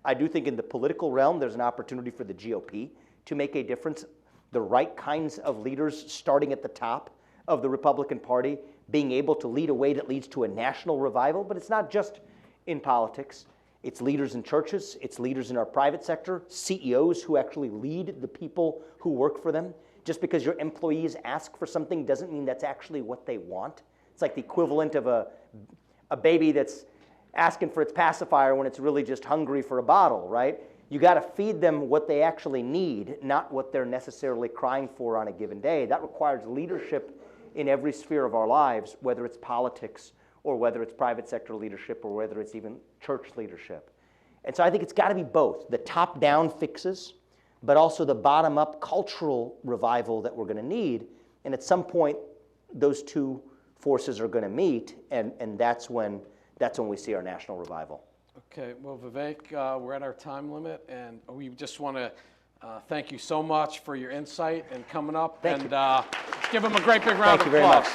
I do think in the political realm, there's an opportunity for the GOP to make a difference. The right kinds of leaders starting at the top of the Republican Party, being able to lead a way that leads to a national revival. But it's not just in politics. It's leaders in churches. It's leaders in our private sector, CEOs who actually lead the people who work for them. Just because your employees ask for something doesn't mean that's actually what they want. It's like the equivalent of a baby that's asking for its pacifier when it's really just hungry for a bottle, right? You got to feed them what they actually need, not what they're necessarily crying for on a given day. That requires leadership in every sphere of our lives, whether it's politics or whether it's private sector leadership or whether it's even church leadership. And so I think it's got to be both, the top-down fixes, but also the bottom-up cultural revival that we're going to need. And at some point, those two forces are going to meet, and that's when we see our national revival. Okay, well, Vivek, we're at our time limit, and we just want to thank you so much for your insight and coming up. Thank you. Give him a great big round of applause. Thank you very much.